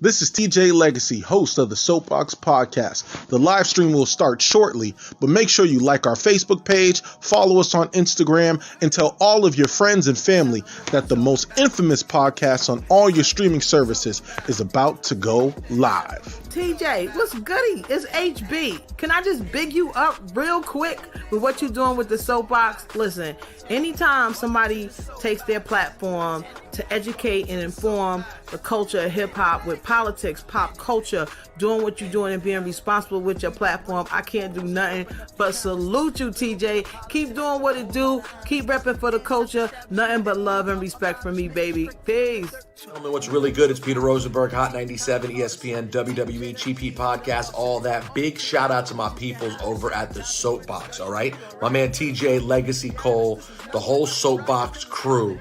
This is TJ Legacy, host of the Soapboxx Podcast. The live stream will start shortly, but make sure you like our Facebook page, follow us on Instagram, and tell all of your friends and family that the most infamous podcast on all your streaming services is about to go live. TJ, what's goody? It's HB. Can I just big you up real quick with what you're doing with the Soapboxx? Listen, anytime somebody takes their platform to educate and inform the culture of hip-hop with politics, pop culture, doing what you're doing and being responsible with your platform, I can't do nothing but salute you, TJ. Keep doing what it do. Keep repping for the culture. Nothing but love and respect for me, baby. Peace. Tell me what's really good. It's Peter Rosenberg, Hot 97, ESPN, WWE, Cheap Podcast, all that. Big shout out to my peoples over at the Soapboxx, all right? My man TJ, Legacy Cole, the whole Soapboxx crew.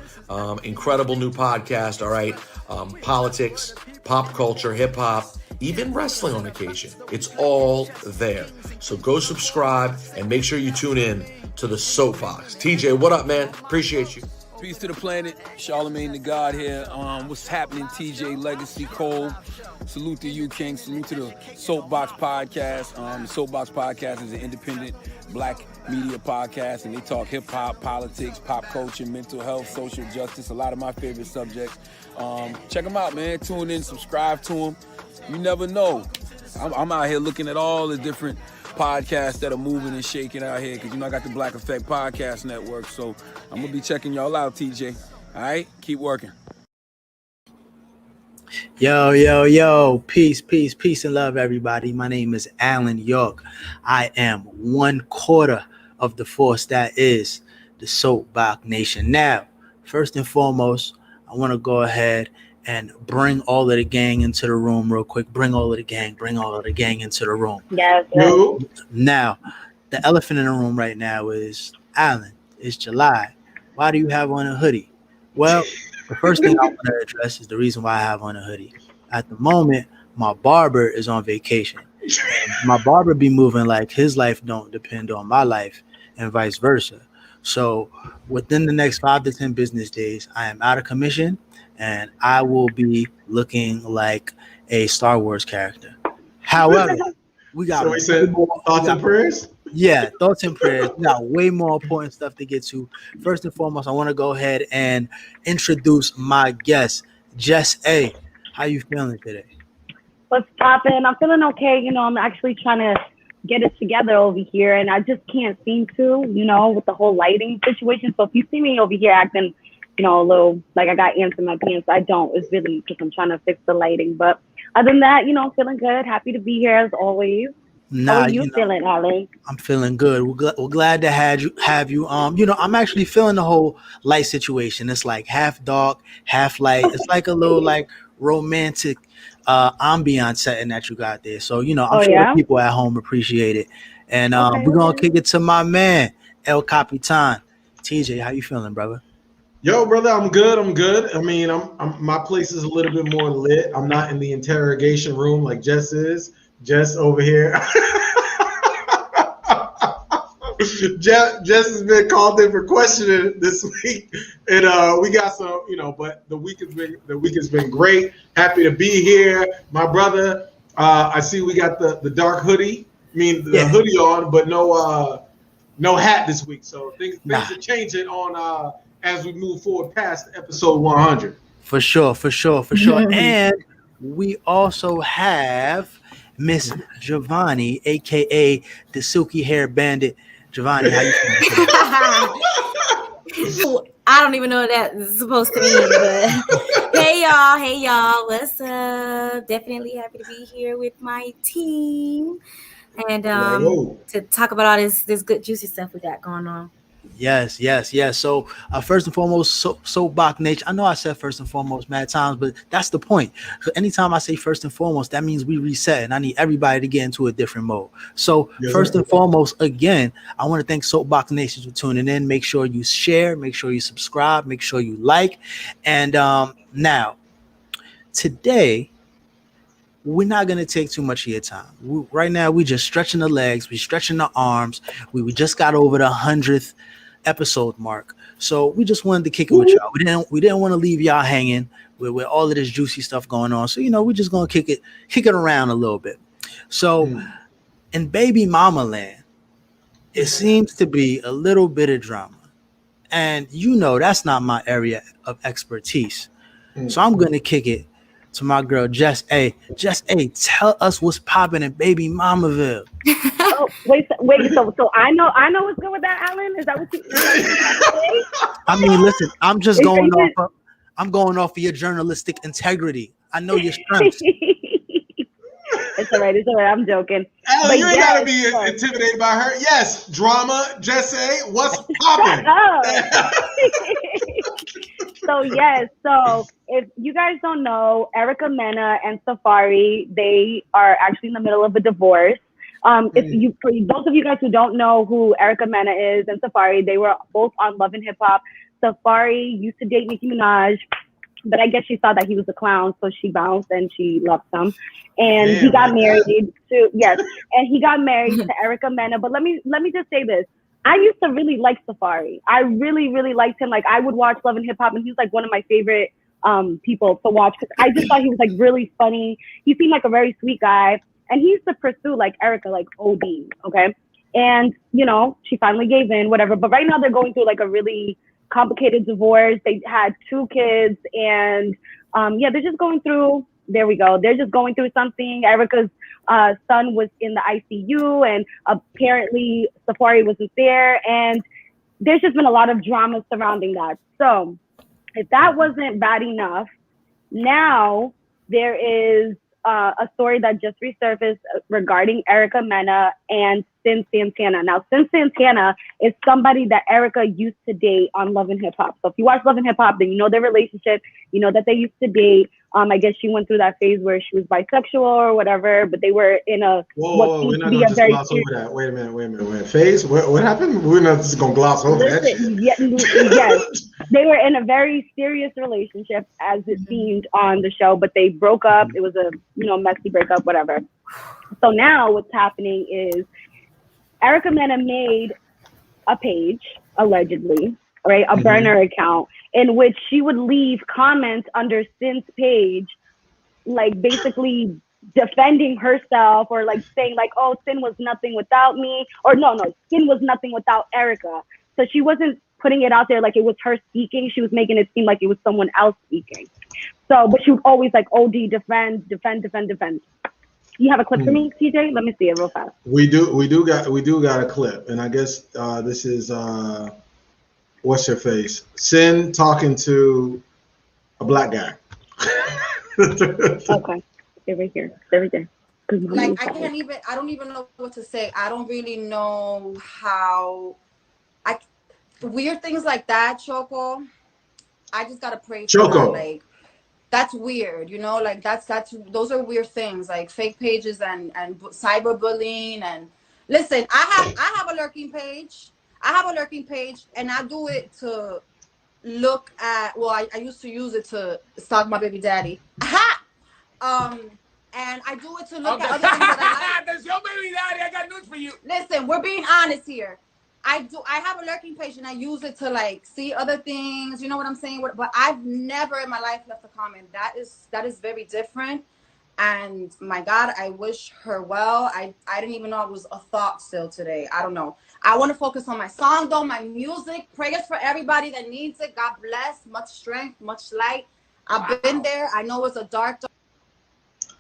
Incredible new podcast, all right? Politics, pop culture, hip hop, even wrestling on occasion. It's all there. So go subscribe and make sure you tune in to the Soapboxx. TJ, what up, man? Appreciate you. Peace to the planet. Charlemagne the God here. What's happening, TJ Legacy Cole? Salute to you, King. Salute to the Soapboxx Podcast. The Soapboxx Podcast is an independent black media podcast, and they talk hip-hop, politics, pop culture, mental health, social justice, a lot of my favorite subjects. Check them out, man. Tune in, subscribe to them. You never know. I'm out here looking at all the different podcasts that are moving and shaking out here because, I got the Black Effect Podcast Network, so I'm going to be checking y'all out, TJ. All right? Keep working. Yo. Peace and love, everybody. My name is Alan York. I am 1/4 of the force that is the Soapboxx Nation. Now, first and foremost, I want to go ahead and bring all of the gang into the room real quick. Bring all of the gang into the room. Yes. Now, the elephant in the room right now is Alan. It's July. Why do you have on a hoodie? Well, the first thing I want to address is the reason why I have on a hoodie. At the moment, my barber is on vacation. My barber be moving like his life don't depend on my life and vice versa. So within the next 5 to 10 business days, I am out of commission and I will be looking like a Star Wars character. However, we got thoughts and prayers? Yeah, thoughts and prayers. We got way more important stuff to get to. First and foremost, I want to go ahead and introduce my guest, JESSA. How you feeling today? What's poppin'? I'm feeling okay. I'm actually trying to get it together over here, and I just can't seem to, with the whole lighting situation. So if you see me over here acting, a little like I got ants in my pants, I don't. It's really because I'm trying to fix the lighting. But other than that, feeling good. Happy to be here as always. How are you feeling, Alan? I'm feeling good. We're glad to have you. I'm actually feeling the whole light situation. It's like half dark, half light. It's like a little like romantic ambiance setting that you got there. So, I'm sure the people at home appreciate it. And we're going to kick it to my man, El Capitan. TJ, how you feeling, brother? Yo, brother, I'm good. I mean, my place is a little bit more lit. I'm not in the interrogation room like Jess is. Jess over here. Jess has been called in for questioning this week, and we got some, but the week has been great. Happy to be here, my brother. I see we got the dark hoodie. The hoodie on, but no hat this week. So things are changing on as we move forward past episode 100. For sure. And we also have Miss Giovanni, aka the silky hair bandit. Giovanni, how you feeling? I don't even know what that's supposed to mean, but hey y'all, what's up? Definitely happy to be here with my team and to talk about all this good juicy stuff we got going on. Yes. So first and foremost, Soapboxx Nation. I know I said first and foremost mad times, but that's the point. So anytime I say first and foremost, that means we reset, and I need everybody to get into a different mode. So first and foremost, again, I want to thank Soapboxx Nation for tuning in. Make sure you share, make sure you subscribe, make sure you like. And now, today, we're not going to take too much of your time. Right now, we're just stretching the legs, we're stretching the arms. We just got over the 100th episode mark. So we just wanted to kick it with y'all. We didn't want to leave y'all hanging with all of this juicy stuff going on. So we're just gonna kick it around a little bit. So in baby mama land, it seems to be a little bit of drama. And that's not my area of expertise. So I'm gonna kick it to my girl Jess A. Jess A, tell us what's popping in baby mamaville. Oh, wait. So I know what's good with that, Alan. Is that what you? I mean, listen, I'm just going off. I'm going off of your journalistic integrity. I know your strengths. It's all right. I'm joking. Alan, you ain't gotta be intimidated by her. Yes, drama. Jess A, what's popping? So if you guys don't know, Erica Mena and Safari, they are actually in the middle of a divorce. For those of you guys who don't know who Erica Mena is and Safari, they were both on Love and Hip Hop. Safari used to date Nicki Minaj, but I guess she saw that he was a clown, so she bounced and she loved him. And he got married to Erica Mena. But let me just say this. I used to really like Safari. I really, really liked him. Like, I would watch Love and Hip Hop, and he was like one of my favorite people to watch, because I just thought he was like really funny. He seemed like a very sweet guy, and he used to pursue like Erica like OD, okay? And she finally gave in, whatever. But right now they're going through like a really complicated divorce. They had 2 kids, and they're just going through. There we go. They're just going through something. Erica's son was in the ICU, and apparently Safari wasn't there, and there's just been a lot of drama surrounding that. So if that wasn't bad enough, now there is a story that just resurfaced regarding Erica Mena and Sin Santana. Now, Sin Santana is somebody that Erica used to date on Love and Hip Hop. So if you watch Love and Hip Hop, then you know their relationship. You know that they used to date. I guess she went through that phase where she was bisexual or whatever, but they were in a Whoa, we're not going to just gloss over that. Wait a minute. Phase? What happened? We're not just going to gloss over that. Yes, they were in a very serious relationship, as it seemed on the show, but they broke up. It was a messy breakup, whatever. So now what's happening is Erica Mena made a page, allegedly, right, a burner account, in which she would leave comments under Sin's page, like basically defending herself, or like saying like, oh, Sin was nothing without me, or no, Sin was nothing without Erica. So she wasn't putting it out there like it was her speaking. She was making it seem like it was someone else speaking. So, but she would always like OD, defend. You have a clip for me, TJ? Let me see it real fast. We do got a clip, and I guess this is what's your face? Sin talking to a black guy. Okay, they're right there. Like I don't even know what to say. I don't really know how. Weird things like that, Choco. I just gotta pray for Choco. That. Like, that's weird, like those are weird things, like fake pages and cyberbullying. And listen, I have a lurking page. And I do it to look at, I used to use it to stalk my baby daddy. And I do it to look at other things that I like. That's your baby daddy. I got news for you. Listen, we're being honest here. I have a lurking page, and I use it to like see other things. You know what I'm saying? But I've never in my life left a comment. That is very different. And my God, I wish her well. I didn't even know it was a thought still today. I don't know. I want to focus on my song though, my music. Prayers for everybody that needs it. God bless. Much strength, much light. I've been there. I know it's a dark.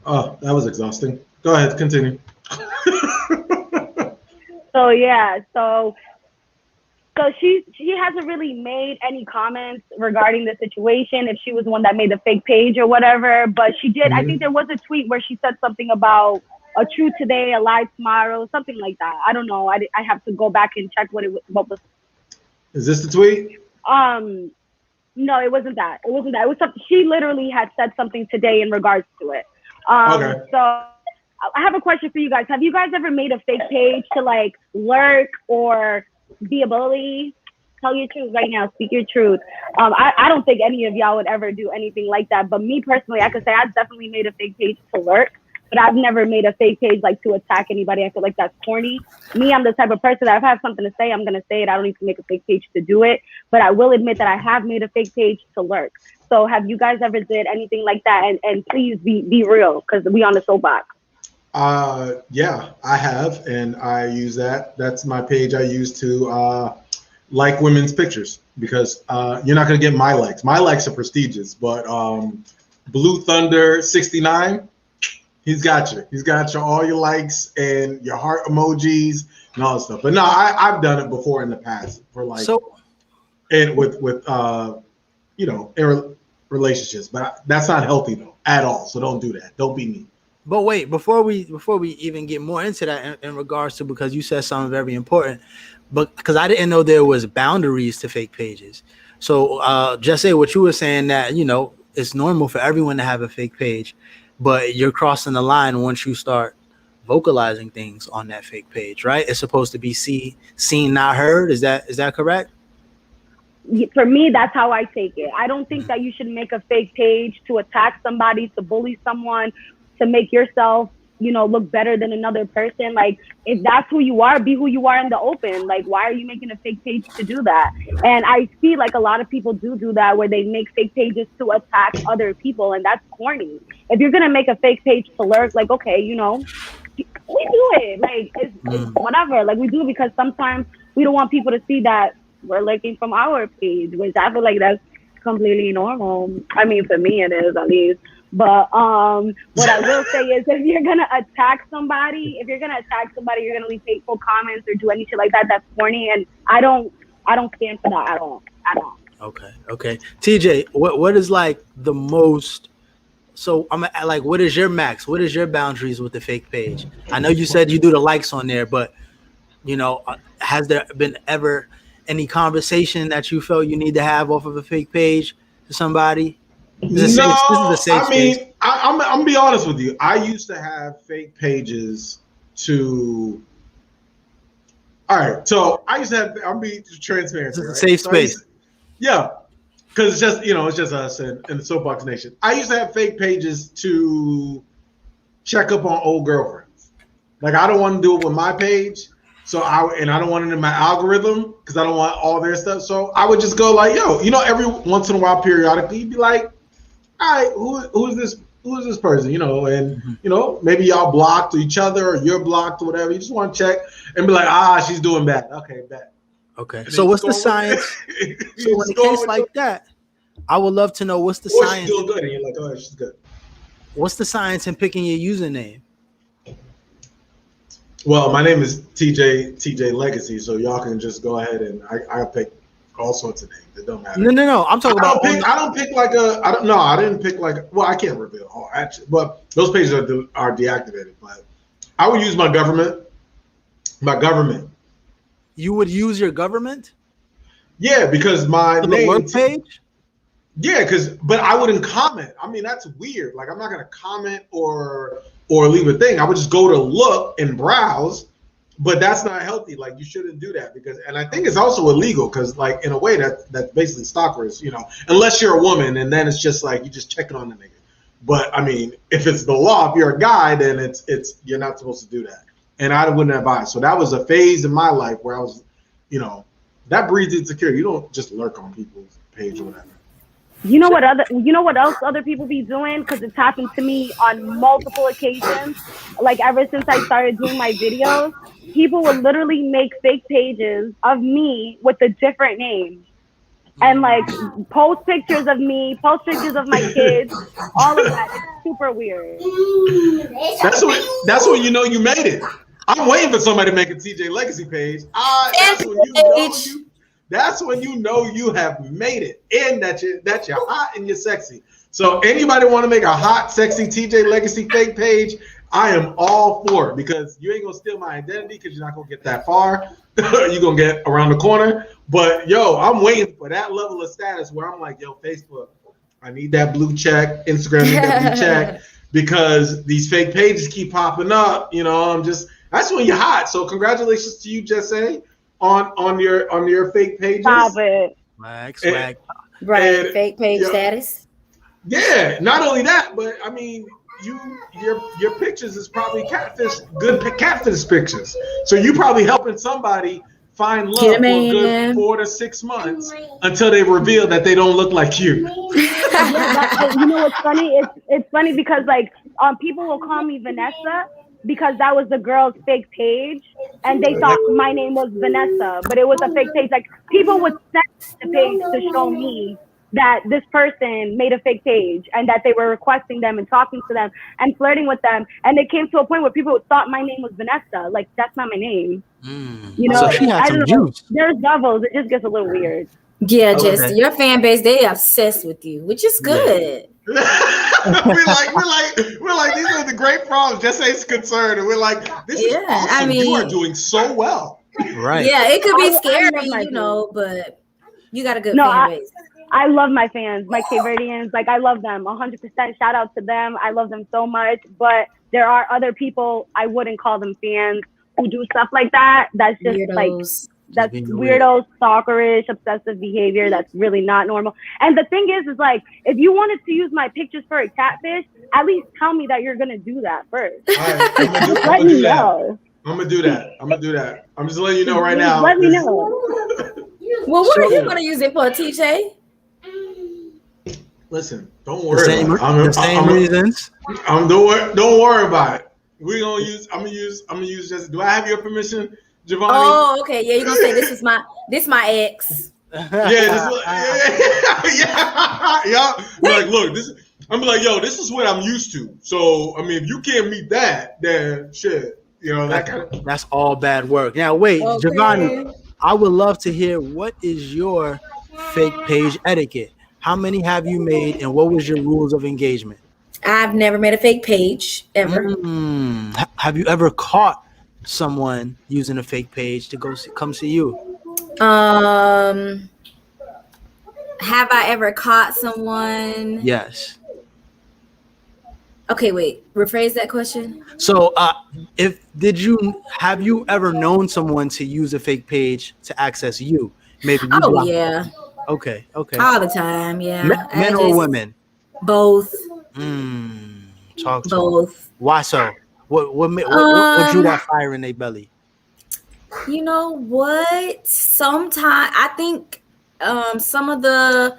Oh, that was exhausting. Go ahead, continue. So she hasn't really made any comments regarding the situation, if she was the one that made the fake page or whatever. But she did. I think there was a tweet where she said something about a truth today, a lie tomorrow, something like that. I don't know. I have to go back and check what was. Is this the tweet? No, it wasn't that. It was something. She literally had said something today in regards to it. Okay. So I have a question for you guys. Have you guys ever made a fake page to like lurk or be a bully? Tell your truth right now. Speak your truth. I don't think any of y'all would ever do anything like that. But me personally, I could say I definitely made a fake page to lurk. but I've never made a fake page like to attack anybody. I feel like that's corny. Me, I'm the type of person that if I have something to say, I'm gonna say it. I don't need to make a fake page to do it. But I will admit that I have made a fake page to lurk. So have you guys ever did anything like that? And please be real, because we on the soapbox. Yeah, I have, and I use that. That's my page I use to like women's pictures, because you're not gonna get my likes. My likes are prestigious, but Blue Thunder 69, he's got you. He's got you all your likes and your heart emojis and all that stuff. But no, I've done it before in the past for like and with you know, in relationships, but that's not healthy though at all. So don't do that. Don't be me. But wait, before we even get more into that in regards to, because you said something very important, but because I didn't know there was boundaries to fake pages. So just say what you were saying, that, you know, it's normal for everyone to have a fake page, but you're crossing the line once you start vocalizing things on that fake page, right? It's supposed to be seen, not heard. Is that correct? For me, that's how I take it. I don't think that you should make a fake page to attack somebody, to bully someone, to make yourself, you know, look better than another person. Like, if that's who you are, be who you are in the open. Like, why are you making a fake page to do that? And I see like a lot of people do that, where they make fake pages to attack other people, and that's corny. If you're gonna make a fake page to lurk, like, okay, you know, we do it. Like, it's whatever. Like, we do it because sometimes we don't want people to see that we're lurking from our page, which I feel like that's completely normal. I mean, for me it is, at least. But what I will say is, if you're gonna attack somebody, you're gonna leave hateful comments or do any shit like that, that's corny, and I don't stand for that at all. Okay. TJ, what is like the most? So I'm like, what is your max? What is your boundaries with the fake page? I know you said you do the likes on there, but you know, has there been ever any conversation that you felt you need to have off of a fake page to somebody? I'm be honest with you. I used to have fake pages to. All right, so I used to have. I'm being transparent. This is a safe space. Yeah, because it's just, you know, it's just us and the Soapboxx Nation. I used to have fake pages to check up on old girlfriends. Like, I don't want to do it with my page, so I don't want it in my algorithm because I don't want all their stuff. So I would just go like, yo, you know, every once in a while, periodically, you'd be like, all right, who is this person, you know, and you know, maybe y'all blocked each other or you're blocked or whatever. You just want to check and be like, she's doing bad. Okay, bad. Okay. So what's the science? So in a case like that, I would love to know what's the science. She's still good, and you're like, oh, she's good. What's the science in picking your username? Well, my name is TJ Legacy, so y'all can just go ahead and I pick all sorts of names. It don't matter. No. I'm talking about. I didn't pick like. Well, I can't reveal all actually, but those pages are deactivated. But I would use my government. You would use your government? Yeah, because my name. The work page. Yeah, but I wouldn't comment. I mean, that's weird. Like, I'm not gonna comment or leave a thing. I would just go to look and browse. But that's not healthy. Like, you shouldn't do that and I think it's also illegal because, like, in a way that's basically stalkers, you know, unless you're a woman, and then it's just like you just checking on the nigga. But I mean, if it's the law, if you're a guy, then it's you're not supposed to do that. And I wouldn't advise. So that was a phase in my life where I was, you know, that breeds insecurity. You don't just lurk on people's page or whatever. You know what else other people be doing? Because it's happened to me on multiple occasions. Like, ever since I started doing my videos, people would literally make fake pages of me with a different name, and like post pictures of me, post pictures of my kids, all of that. It's super weird. That's when you know you made it. I'm waiting for somebody to make a TJ Legacy page. That's when you know you have made it, and that you're hot and you're sexy. So anybody want to make a hot, sexy TJ Legacy fake page, I am all for it, because you ain't gonna steal my identity because you're not gonna get that far. You're gonna get around the corner. But yo, I'm waiting for that level of status where I'm like, yo, Facebook, I need that blue check. Instagram need that blue check, because these fake pages keep popping up. You know, that's when you're hot. So congratulations to you, JESSA, on your fake pages. Stop it. Right, fake page status. Yeah, not only that, but I mean, your pictures is probably good catfish pictures. So you probably helping somebody find love for a good 4 to 6 months until they reveal that they don't look like you. You know what's funny? It's funny because like people will call me Vanessa because that was the girl's fake page, and they thought my name was Vanessa, but it was a fake page. Like people would send the page to show me that this person made a fake page and that they were requesting them and talking to them and flirting with them, and it came to a point where people thought my name was Vanessa. Like that's not my name. You know, so she had some juice. There's levels. It just gets a little weird. Yeah, Jess, your fan base, they obsessed with you, which is good. we're like these are the great problems. Just ain't concerned, and we're like, this is awesome. I mean, you are doing so well. Right. Yeah, it could be scary, you know, but you got a good fan base. I love my fans, my Cape Verdeans. Like I love them 100%. Shout out to them. I love them so much. But there are other people, I wouldn't call them fans, who do stuff like that. That's just weirdos. Like that's weirdo, stalkerish, obsessive behavior. That's really not normal. And the thing is like, if you wanted to use my pictures for a catfish, at least tell me that you're gonna do that first. Right, let me know. I'm gonna do that. I'm just letting you know right now. Let me know. Well, what are you gonna use it for, TJ? Listen, don't worry. The same reasons. Don't worry about it. I'm gonna use just. Do I have your permission, Giovanni? Oh, okay. Yeah, you're gonna say this is my ex. Yeah. Like, look, I'm like, yo, this is what I'm used to. So, I mean, if you can't meet that, then shit, you know, that's all bad work. Now, wait, okay. Giovanni, I would love to hear what is your fake page etiquette. How many have you made, and what was your rules of engagement? I've never made a fake page ever. Have you ever caught someone using a fake page to come see you? Have I ever caught someone? Yes. Okay, wait. Rephrase that question. So, have you ever known someone to use a fake page to access you? Maybe. Yeah. Okay. All the time, yeah. Men or women? Both. Talk to both. Them. Why so? What drew that fire in their belly? You know what? Sometimes I think some of the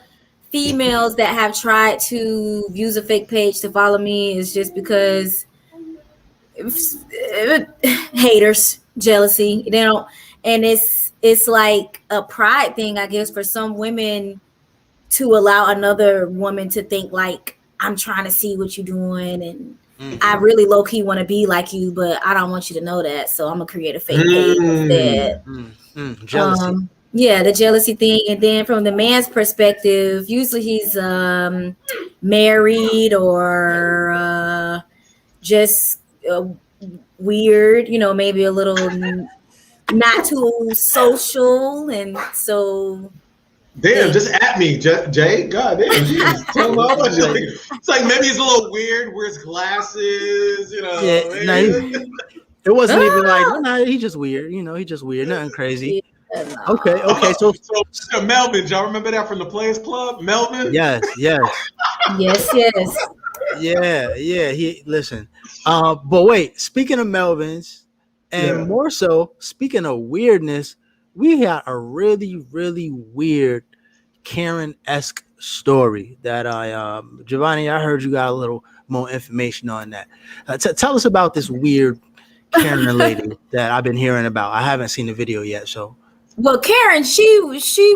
females that have tried to use a fake page to follow me is just because haters, jealousy. They don't, and it's like a pride thing, I guess, for some women to allow another woman to think like, I'm trying to see what you're doing, and I really low key want to be like you, but I don't want you to know that, so I'm gonna create a fake page instead. Jealousy. Yeah, the jealousy thing. And then from the man's perspective, usually he's married or just weird, you know, maybe a little not too social, and so. Damn, just at me, Jay. God damn, Jesus. Tell him how much. It's like maybe he's a little weird, wears glasses, you know. Yeah, it wasn't even like, he's just weird, you know, he's just weird, nothing crazy. Okay. So Melvin, y'all remember that from the Players Club? Melvin? Yes. Yes. Yeah. He listen. But wait, speaking of Melvins, and more so, speaking of weirdness, we got a really, really weird Karen-esque story that Giovanni, I heard you got a little more information on that. Tell us about this weird Karen lady that I've been hearing about. I haven't seen the video yet, so. Well, Karen, she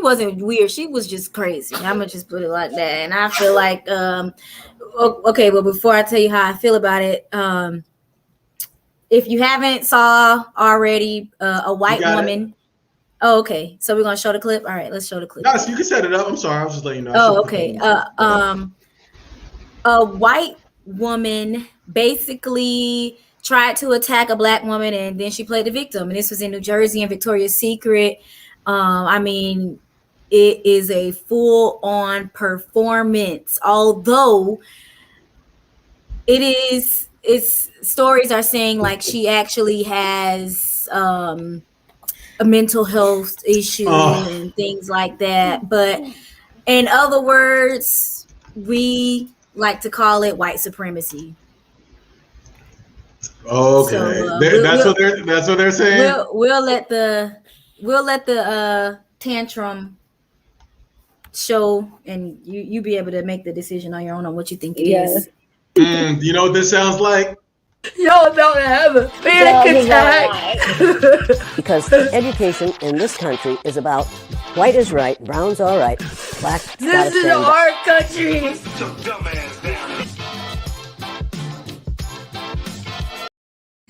wasn't weird. She was just crazy. I'm gonna just put it like that. And I feel like, okay. Well, before I tell you how I feel about it, if you haven't saw already, a white woman. Oh, okay. So we're gonna show the clip. All right, let's show the clip. No, you can set it up. I'm sorry, I was just letting you know. Oh, okay. A white woman basically tried to attack a black woman, and then she played the victim. And this was in New Jersey and Victoria's Secret. I mean, it is a full-on performance. Although it's stories are saying like she actually has a mental health issue and things like that. But in other words, we like to call it white supremacy. Okay, So, that's what they're saying. We'll let the tantrum show, and you be able to make the decision on your own on what you think it is. You know what this sounds like? Y'all don't have a panic attack. Because education in this country is about white is right, brown's all right, black. This is our country.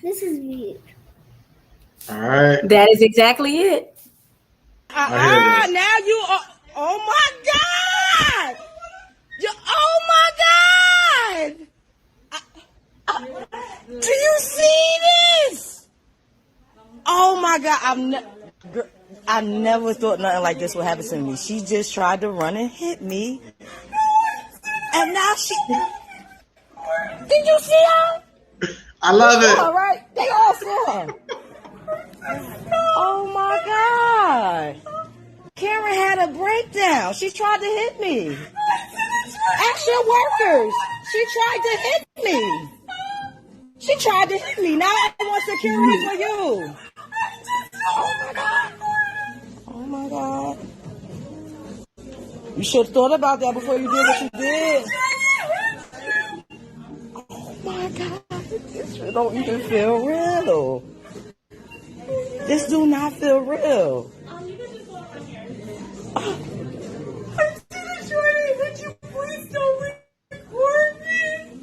This is weird. All right. That is exactly it. Now you are. Oh my God! Oh my God! Do you see this? Oh my God! I never thought nothing like this would happen to me. She just tried to run and hit me, and now she. Did you see her? I love it. All right, they all saw her. Oh my God! Karen had a breakdown. She tried to hit me. Ask your workers. She tried to hit me. She tried to hit me. Now I want security for you. Oh my God. Oh my God. You should have thought about that before you did what you did. Oh my God. This don't even feel real. This do not feel real. Would you please don't record me?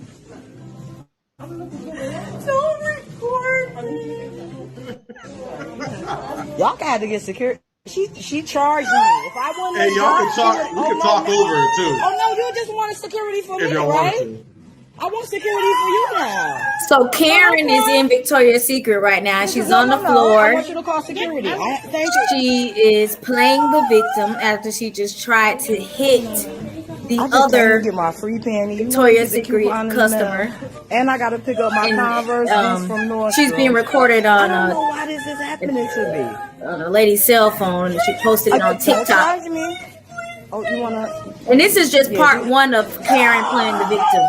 Don't record me. Y'all got to get security. She charged me. If I wanted Hey, y'all can talk. We can talk over it too. Oh no, you just wanted security for If me, y'all right? want to. I want security for you now. So Karen is in Victoria's Secret right now. She's on the I floor. want you to call security. Thank you. She is playing the victim after she just tried to hit the other get my free panty. Victoria's Secret customer. And I gotta pick up my Converse from North. She's being recorded on I don't know why this is happening to me. on a lady's cell phone, and she posted it on TikTok. Charge me. Oh, you wanna? And this is just part one of Karen playing the victim.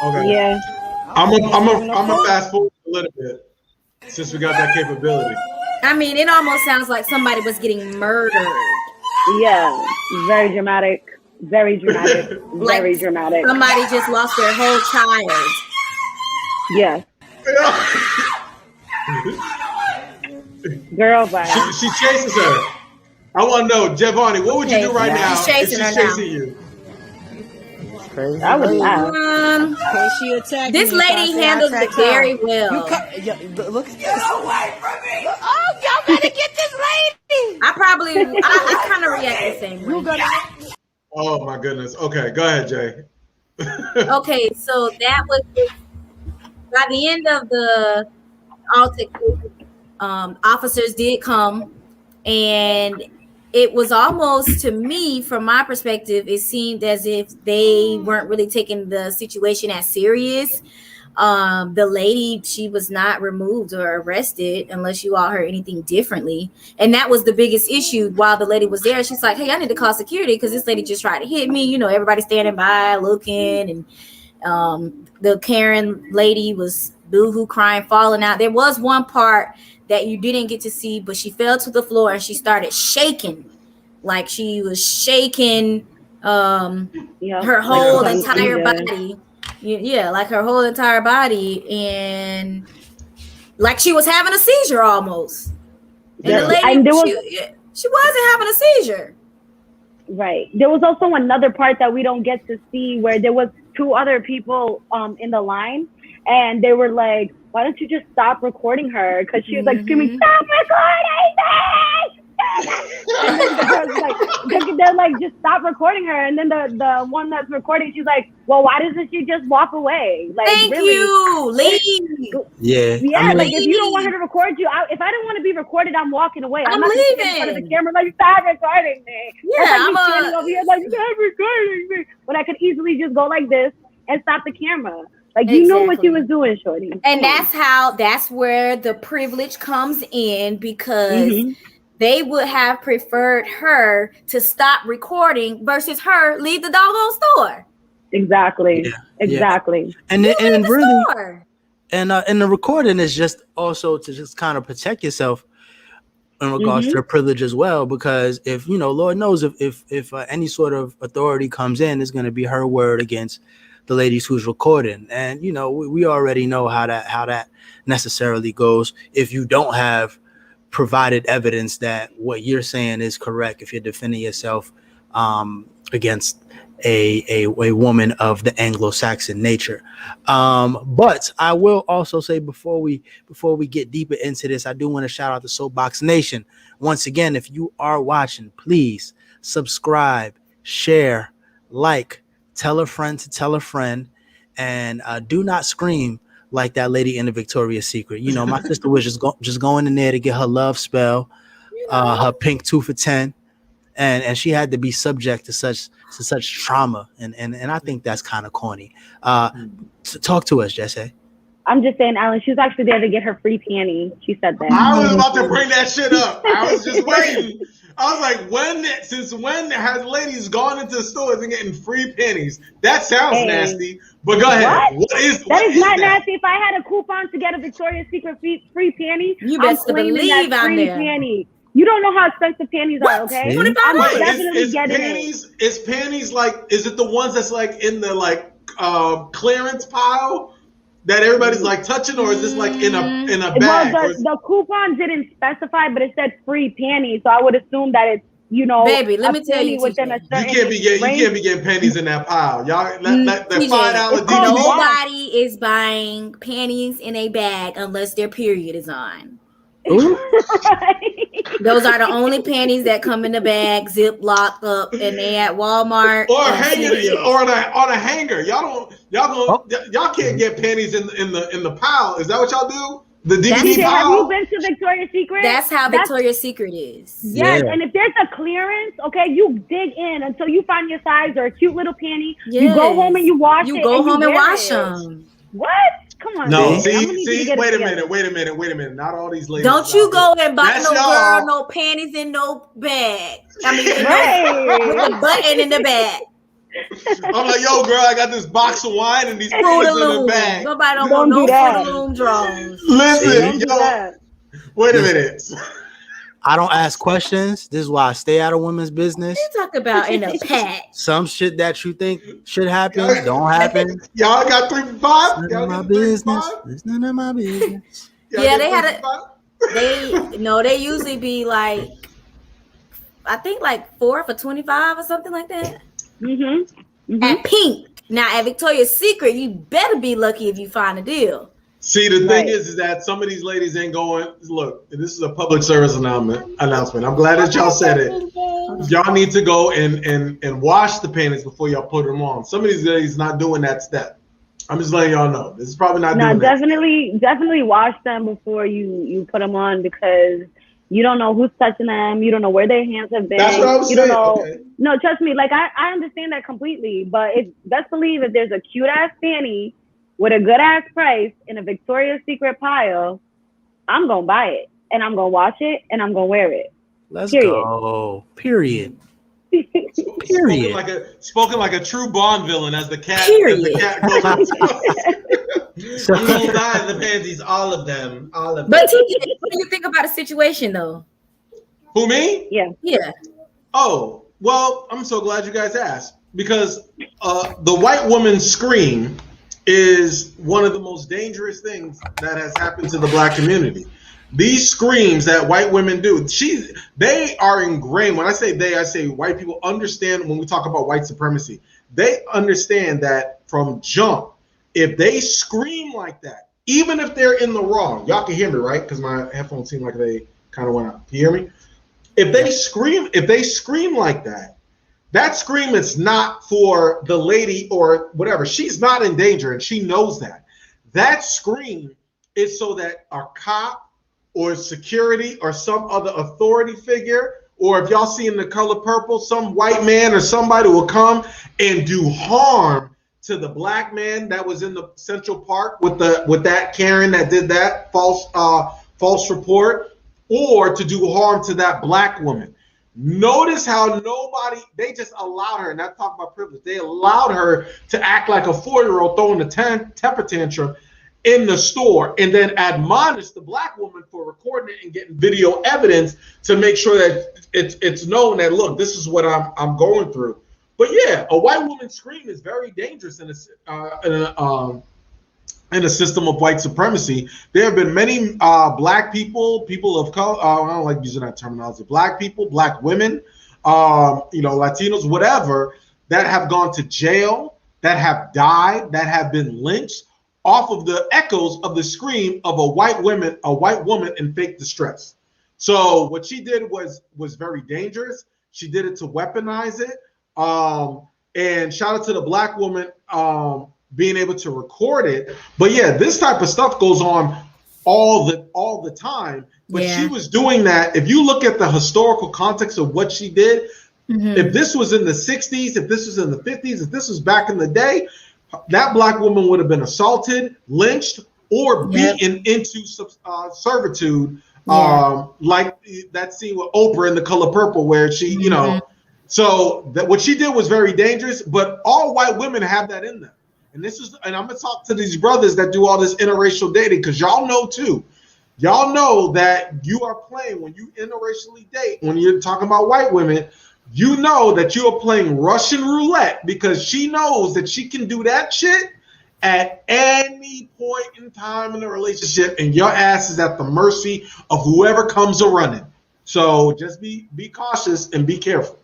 Okay. Yeah. I'm a fast forward a little bit since we got that capability. I mean, it almost sounds like somebody was getting murdered. Yeah. Very dramatic. Very dramatic. Very dramatic. Somebody just lost their whole child. Yes. Girl, bye. She chases her. I want to know, Giovanni, what would you do right now She's if chasing she's her now. chasing you? I would laugh. She attacked This me, lady so I handled it attacked her. very well. Look at this. Away from me. Oh, y'all gotta get this lady. I kind of react the same way. Oh my goodness. Okay, go ahead, Jay. Okay, so that was by the end of the altercation. Officers did come, and it was almost, to me, from my perspective, it seemed as if they weren't really taking the situation as serious. The lady, she was not removed or arrested unless you all heard anything differently. And that was the biggest issue. While the lady was there, she's like, hey, I need to call security because this lady just tried to hit me. You know, everybody standing by looking. And the Karen lady was boohoo crying, falling out. There was one part that you didn't get to see, but she fell to the floor and she started shaking. Like she was shaking her whole entire body. Yeah, like her whole entire body, and like she was having a seizure almost. And the lady, she wasn't having a seizure. Right. There was also another part that we don't get to see where there was two other people in the line, and they were like, why don't you just stop recording her? Because she was like screaming, stop recording me! And then the girls like, they're like, just stop recording her. And then the one that's recording, she's like, well, why doesn't she just walk away? Like, Thank really? you, leave. Yeah. Yeah, I mean, like if you don't want her to record you, if I don't want to be recorded, I'm walking away. I'm not leaving. in front of the camera like, stop recording me. Yeah, I'm standing over here like, stop recording me. But I could easily just go like this and stop the camera. Like, you know what you was doing, shorty. And that's where the privilege comes in, because they would have preferred her to stop recording versus her leave the doggone store. Exactly. Yeah. Exactly. And really, And the recording is just also to just kind of protect yourself in regards to the privilege as well, because if Lord knows if any sort of authority comes in, it's going to be her word against the ladies who's recording. And we already know how that necessarily goes if you don't have provided evidence that what you're saying is correct, if you're defending yourself against a woman of the Anglo-Saxon nature. But I will also say before we get deeper into this, I do want to shout out the Soapboxx Nation. Once again, if you are watching, please subscribe, share, like, tell a friend to tell a friend, and do not scream like that lady in the Victoria's Secret. My sister was just going in there to get her love spell, her pink 2 for 10. And she had to be subject to such trauma, and I think that's kind of corny. Talk to us, Jesse. I'm just saying, Alan, she was actually there to get her free panties. She said that. I was about to bring that shit up. I was just waiting. I was like, since when has ladies gone into the stores and getting free panties? That sounds nasty. But go ahead. What is not nasty. If I had a coupon to get a Victoria's Secret free panty, you best believe that free panty. You don't know how expensive panties are, okay? I'm definitely getting it. Is panties like? Is it the ones that's like in the like clearance pile that everybody's like touching, or is this like in a bag? Well, the coupon didn't specify, but it said free panties, so I would assume that it's Baby, let me tell you, within a certain you can't be getting panties in that pile, y'all. That $5 nobody is buying panties in a bag unless their period is on. Those are the only panties that come in the bag, zip locked up, and they at Walmart or on a hanger. Y'all can't get panties in the pile. Is that what y'all do? The DVD pile. Have you been to Victoria's Secret? That's how Victoria's Secret is. Yes, and if there's a clearance, okay, you dig in until you find your size or a cute little panty. Yes. You go home and you wash it. You go home and wash them. What? Come on. No, see, wait a minute. Not all these ladies. Don't you go and buy girl no panties in no bag. I mean, with a button in the bag. I'm like, yo, girl, I got this box of wine and these panties in the bag. Nobody don't want no Fruit of Loom draws. Listen, yo, wait a minute. I don't ask questions. This is why I stay out of women's business. You talk about in a pack. Some shit that you think should happen don't happen. Y'all got 3 for 5? It's none of my business. It's none of my business. Yeah, they usually be like, I think like 4 for 25 or something like that. At Pink. Now at Victoria's Secret, you better be lucky if you find a deal. See, the thing is that some of these ladies ain't going. Look, this is a public service announcement. I'm glad that y'all said it. Y'all need to go and wash the panties before y'all put them on. Some of these ladies not doing that step. I'm just letting y'all know. This is probably not doing that. Definitely wash them before you put them on, because you don't know who's touching them. You don't know where their hands have been. That's what I was saying. Don't know. Okay. No, trust me. Like I understand that completely. But best believe if there's a cute ass panty with a good ass price in a Victoria's Secret pile, I'm gonna buy it and I'm gonna wash it and I'm gonna wear it. Let's go. Period. Spoken like a true Bond villain as the cat. Period. I'm gonna buy the panties, all of them. But TJ, what do you think about a situation though? Who, me? Yeah. Oh, well, I'm so glad you guys asked, because the white woman's scream is one of the most dangerous things that has happened to the black community. These screams that white women do, they are ingrained. When I say they, I say white people understand when we talk about white supremacy. They understand that from jump, if they scream like that, even if they're in the wrong, y'all can hear me, right? Because my headphones seem like they kind of went out. Can you hear me? If they scream like that, that scream is not for the lady or whatever. She's not in danger, and she knows that. That scream is so that a cop or security or some other authority figure, or if y'all see in The Color Purple, some white man or somebody will come and do harm to the black man that was in the Central Park with that Karen that did that false report, or to do harm to that black woman. Notice how they just allowed her, and I talk about privilege, they allowed her to act like a 4-year-old throwing a temper tantrum in the store, and then admonish the black woman for recording it and getting video evidence to make sure that it's known that, look, this is what I'm going through. But yeah, a white woman's scream is very dangerous in a system of white supremacy. There have been many black people of color, I don't like using that terminology, black people, black women, Latinos, whatever, that have gone to jail, that have died, that have been lynched off of the echoes of the scream of a white woman in fake distress. So what she did was very dangerous. She did it to weaponize it. And shout out to the black woman being able to record it. But yeah, this type of stuff goes on all the time. But she was doing that. If you look at the historical context of what she did, if this was in the 60s, if this was in the 50s, if this was back in the day, that black woman would have been assaulted, lynched, or beaten into servitude, like that scene with Oprah in The Color Purple, where she, so that what she did was very dangerous. But all white women have that in them, and I'm gonna talk to these brothers that do all this interracial dating, because y'all know too. Y'all know that you are playing when you interracially date. When you're talking about white women, you know that you are playing Russian roulette, because she knows that she can do that shit at any point in time in the relationship, and your ass is at the mercy of whoever comes a running. So just be cautious and be careful.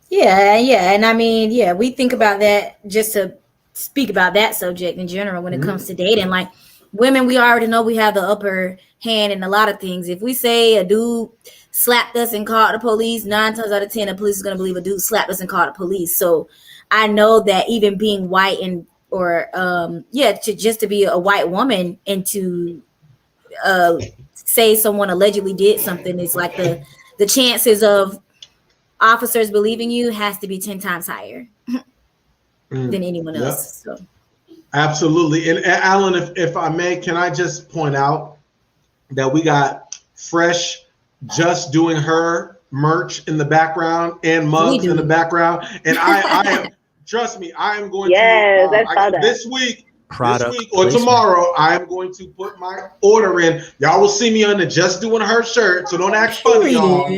Yeah, and I mean, we think about that, just to speak about that subject in general when it comes to dating. Like, women, we already know we have the upper hand in a lot of things. If we say a dude slapped us and called the police, 9 times out of 10, the police is going to believe a dude slapped us and called the police. So I know that even being white just to be a white woman and to say someone allegedly did something, is like the chances of officers believing you has to be 10 times higher than anyone else. So. Absolutely. And Alan, if I may, can I just point out that we got fresh Just Doing Her merch in the background and mugs in the background. And I am, trust me, I am going to this week or tomorrow, I am going to put my order in. Y'all will see me on the Just Doing Her shirt, so don't act funny, y'all.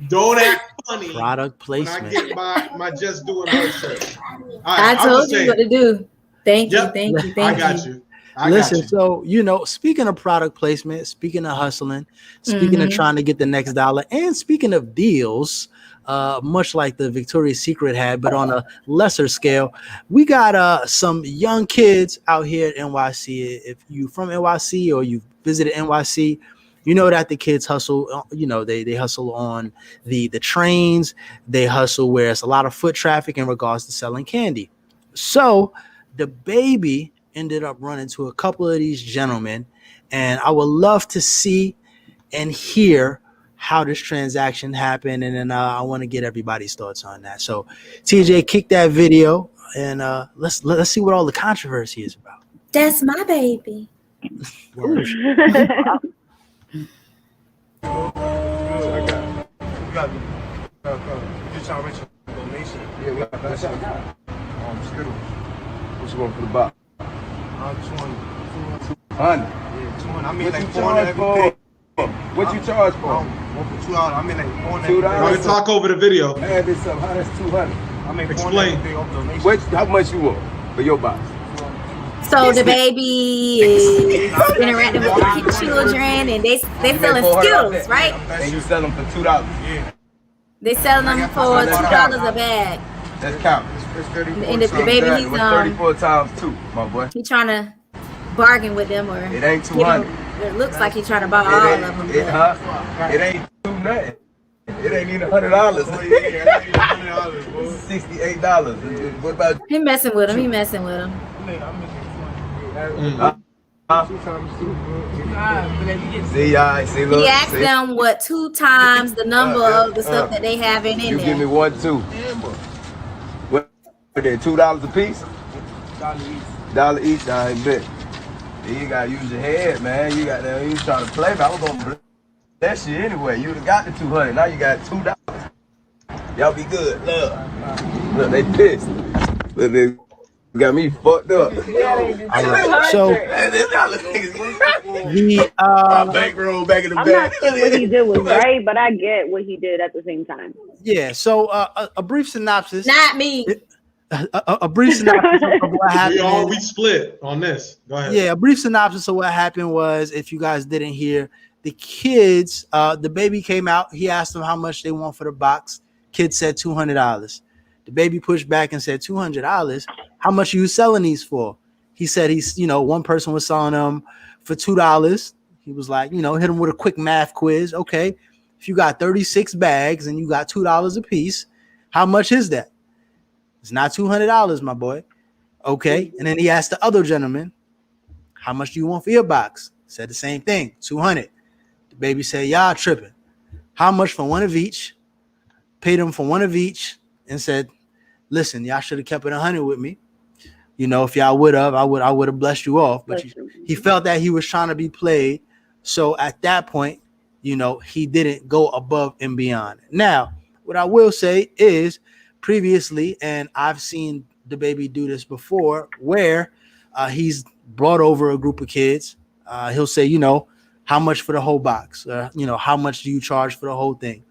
Don't act funny. Product placement. When I get my Just Doing Her shirt. I told you what to do. Thank you. I got you. Listen, so, speaking of product placement, speaking of hustling, speaking of trying to get the next dollar, and speaking of deals, much like the Victoria's Secret had, but on a lesser scale, we got some young kids out here at NYC. If you from NYC or you visited NYC, you know that the kids hustle, they hustle on the trains. They hustle where it's a lot of foot traffic in regards to selling candy. So the baby ended up running to a couple of these gentlemen, and I would love to see and hear how this transaction happened, and then I want to get everybody's thoughts on that. So TJ, kick that video, and let's see what all the controversy is about. That's my baby. What you want for the box? I just want 200. Yeah, 200. I mean, like 400 for. What you charge for? $2. I mean, like $400. I can talk over the video. Add this up. How that's 200? I mean, explain. How much you want for your box? So the baby is interacting with the children, and they selling Skittles, right? And you sell them for $2. Yeah. They selling them for $2 a bag. That's count. And the baby, he's 34 times 2, my boy. He trying to bargain with them, or it ain't 200. It looks like he's trying to buy all of them. It ain't nothing. It ain't even $100. $68. What about he messing with him? He messing with him. See, look. He asked them what 2 times the number of the stuff that they have in there. You give me 1, 2. What? They're $2 a piece. $1 each. I bet. You gotta use your head, man. You trying to play, but I was gonna play that shit anyway. You'd have got the 200. Now you got $2. Y'all be good. Look, they pissed. Look, Got me fucked up. All right. So the bankroll back in the I'm bag. not saying what he did was right, but I get what he did at the same time. yeah. So a brief synopsis. Not me. A brief synopsis of what happened. We split on this. Go ahead. Yeah, a brief synopsis of what happened was, if you guys didn't hear, the kids, the baby came out. He asked them how much they want for the box. Kid said $200. The baby pushed back and said, $200? How much are you selling these for? He said one person was selling them for $2. He was like, hit him with a quick math quiz. Okay, if you got 36 bags and you got $2 a piece, how much is that? It's not $200, my boy. Okay. And then he asked the other gentleman, how much do you want for your box? Said the same thing, $200. The baby said, y'all tripping. How much for one of each? Paid him for one of each and said, listen, y'all should have kept it 100 with me. If y'all would have, I would have blessed you off. But he felt that he was trying to be played. So at that point, he didn't go above and beyond. Now, what I will say is, previously, and I've seen the baby do this before, where he's brought over a group of kids. He'll say, how much for the whole box? How much do you charge for the whole thing?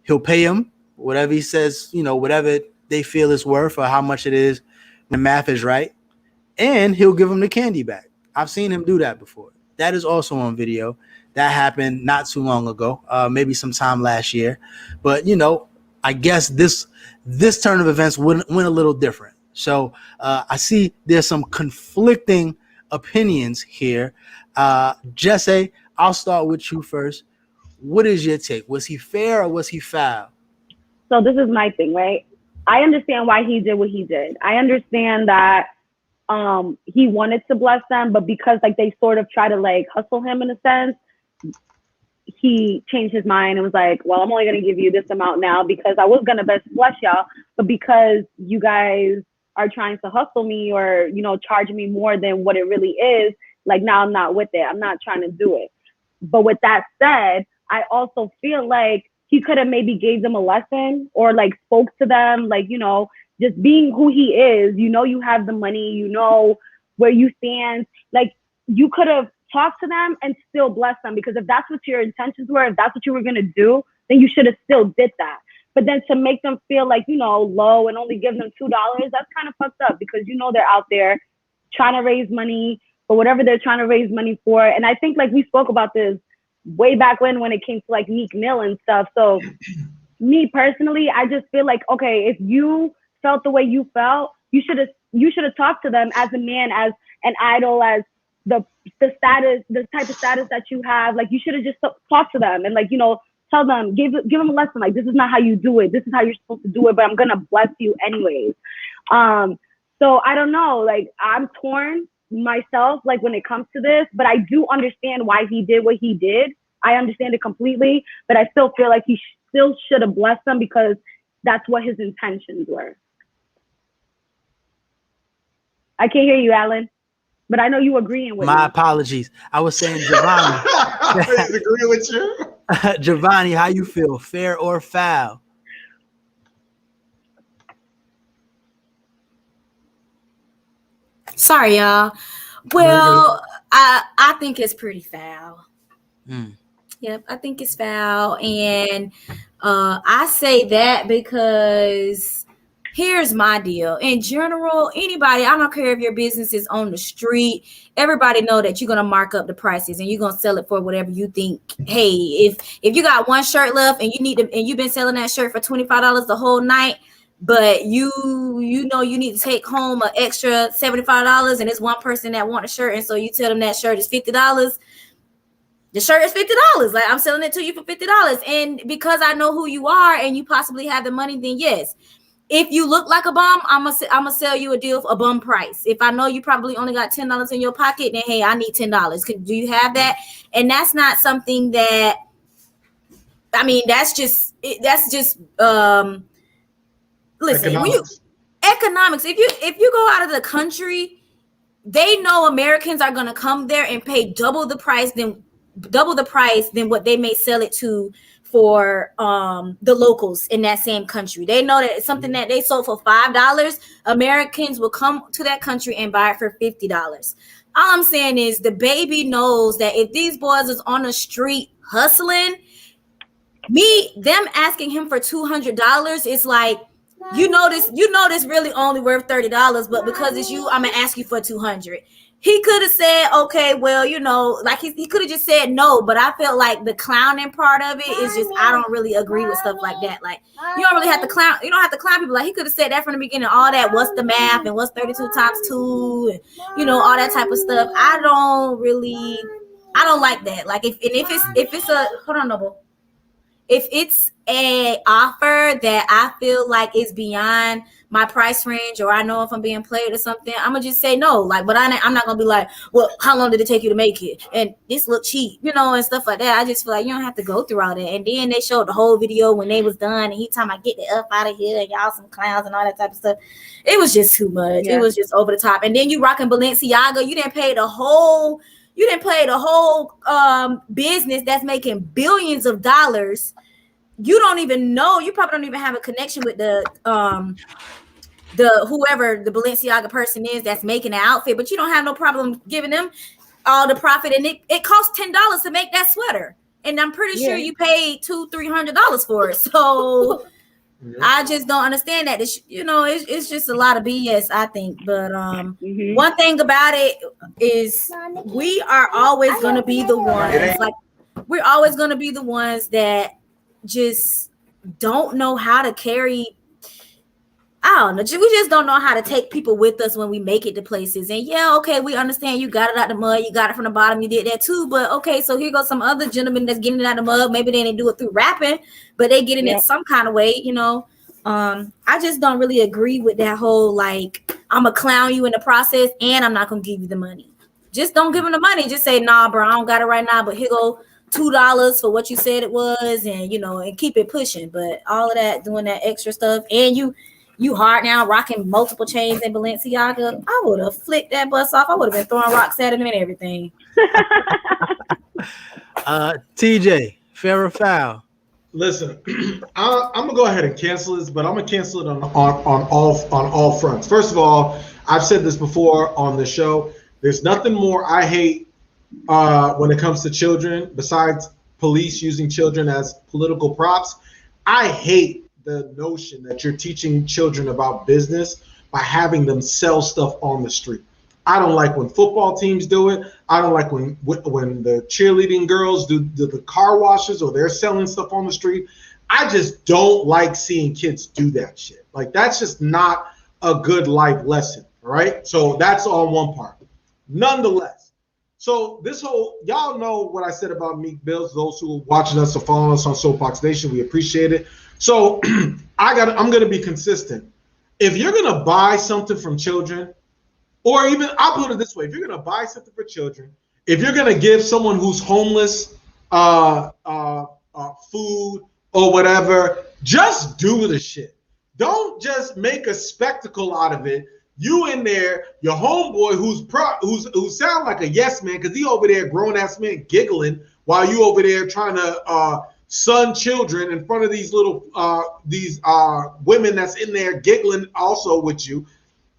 He'll pay him whatever he says, whatever they feel it's worth or how much it is. The math is right. And he'll give him the candy back. I've seen him do that before. That is also on video. That happened not too long ago, maybe sometime last year. But, I guess this turn of events went a little different. So I see there's some conflicting opinions here. Jesse, I'll start with you first. What is your take? Was he fair or was he foul? So this is my thing, right? I understand why he did what he did. I understand that he wanted to bless them, but because they sort of try to hustle him in a sense, he changed his mind and was like, well, I'm only going to give you this amount now because I was going to bless y'all. But because you guys are trying to hustle me or, charge me more than what it really is, now I'm not with it. I'm not trying to do it. But with that said, I also feel like he could have maybe gave them a lesson or spoke to them, just being who he is, you have the money, where you stand, you could have talked to them and still bless them, because if that's what your intentions were, if that's what you were going to do, then you should have still did that. But then to make them feel low and only give them $2, that's kind of fucked up, because they're out there trying to raise money for whatever they're trying to raise money for. And I think we spoke about this way back when it came to Meek Mill and stuff. So me personally, I just feel okay, if you felt the way you felt, you should have talked to them as a man, as an idol, as the status, the type of status that you have. You should have just talked to them and tell them, give them a lesson. This is not how you do it. This is how you're supposed to do it, but I'm going to bless you anyways. So I don't know, I'm torn myself, when it comes to this, but I do understand why he did what he did. I understand it completely, but I still feel he still should have blessed them, because that's what his intentions were. I can't hear you, Alan, but I know you agreeing with me. My apologies. I was saying, Giovanni. I agree with you. Giovanni, how you feel? Fair or foul? Sorry, y'all. Well, I think it's pretty foul. Yep, I think it's foul. And I say that because here's my deal. In general, anybody, I don't care if your business is on the street, everybody know that you're going to mark up the prices and you're going to sell it for whatever you think. Hey, if you got one shirt left and you've been selling that shirt for $25 the whole night, but you need to take home an extra $75 and it's one person that want a shirt, and so you tell them that shirt is $50. The shirt is $50. I'm selling it to you for $50. And because I know who you are and you possibly have the money, then yes. If you look like a bum, I'm gonna sell you a deal for a bum price. If I know you probably only got $10 in your pocket, then hey, I need $10. Do you have that? And that's not something that, that's just listen, economics. If you go out of the country, they know Americans are gonna come there and pay double the price than what they may sell it to for the locals in that same country. They know that it's something that they sold for $5. Americans will come to that country and buy it for $50. All I'm saying is the baby knows that if these boys is on the street hustling, them asking him for $200 is like, you know this really only worth $30, but because it's you, I'm gonna ask you for $200. He could have said, okay, well, like he could have just said no, but I felt like the clowning part of it is just, I don't really agree with stuff like that. Like, you don't really have to clown, you don't have to clown people. Like, he could have said that from the beginning, all that, what's the math and what's 32 times 2, and all that type of stuff. I don't like that. Like, if it's a, hold on, Noble. If it's a offer that I feel like is beyond my price range, or I know if I'm being played or something, I'm gonna just say no. Like, but I'm not gonna be like, well, how long did it take you to make it? And this look cheap, and stuff like that. I just feel like you don't have to go through all that. And then they showed the whole video when they was done, and he talking about get the up out of here, and y'all some clowns and all that type of stuff. It was just too much. Yeah. It was just over the top. And then you rocking Balenciaga. You didn't pay the whole business that's making billions of dollars. You don't even know. You probably don't even have a connection with the whoever the Balenciaga person is that's making the outfit, but you don't have no problem giving them all the profit. And it costs $10 to make that sweater, and I'm pretty sure you paid $200-300 for it. So I just don't understand that. It's just a lot of BS, I think. But one thing about it is we are always going to be the ones. Like, we're always going to be the ones that just don't know how to carry. I don't know. We just don't know how to take people with us when we make it to places. And okay, we understand you got it out the mud, you got it from the bottom, you did that too. But okay, so here goes some other gentleman that's getting it out the mud. Maybe they didn't do it through rapping, but they getting it some kind of way. I just don't really agree with that whole like, I'm gonna clown you in the process and I'm not gonna give you the money. Just don't give them the money. Just say, nah, bro, I don't got it right now, but here go $2 for what you said it was, and and keep it pushing. But all of that, doing that extra stuff, and you hard now rocking multiple chains in Balenciaga, I would have flicked that bus off. I would have been throwing rocks at him and everything. TJ, fair or foul? Listen, I'm gonna go ahead and cancel this, but I'm gonna cancel it on all fronts. First of all, I've said this before on the show. There's nothing more I hate when it comes to children, besides police using children as political props. I hate the notion that you're teaching children about business by having them sell stuff on the street. I don't like when football teams do it. I don't like when the cheerleading girls do the car washes, or they're selling stuff on the street. I just don't like seeing kids do that shit. Like, that's just not a good life lesson, all right? So that's on one part. Nonetheless, so this whole, y'all know what I said about Meek Bills. Those who are watching us or following us on Soapboxx Nation, we appreciate it. So I'm gonna be consistent. If you're gonna buy something from children, or even, I'll put it this way: if you're gonna buy something for children, if you're gonna give someone who's homeless food or whatever, just do the shit. Don't just make a spectacle out of it. You in there, your homeboy who sound like a yes man, because he over there, grown ass man, giggling while you over there trying to son children in front of these little women that's in there giggling also with you,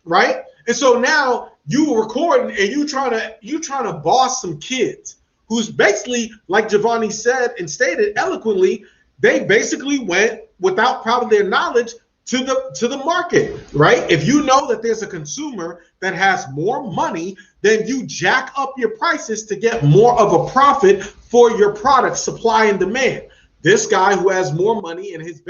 right? And so now you recording and you trying to boss some kids who's basically, like Giovanni said and stated eloquently, they basically went without probably their knowledge to the market, right? If you know that there's a consumer that has more money, then you jack up your prices to get more of a profit for your product, supply and demand. This guy who has more money in his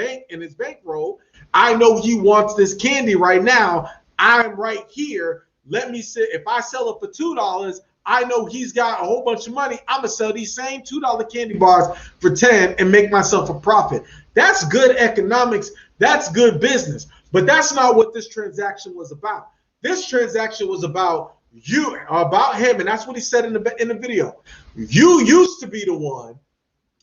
bankroll, I know he wants this candy right now. I'm right here. Let me say, if I sell it for $2, I know he's got a whole bunch of money. I'm gonna sell these same $2 candy bars for $10 and make myself a profit. That's good economics. That's good business. But that's not what this transaction was about. This transaction was about him, and that's what he said in the video. You used to be the one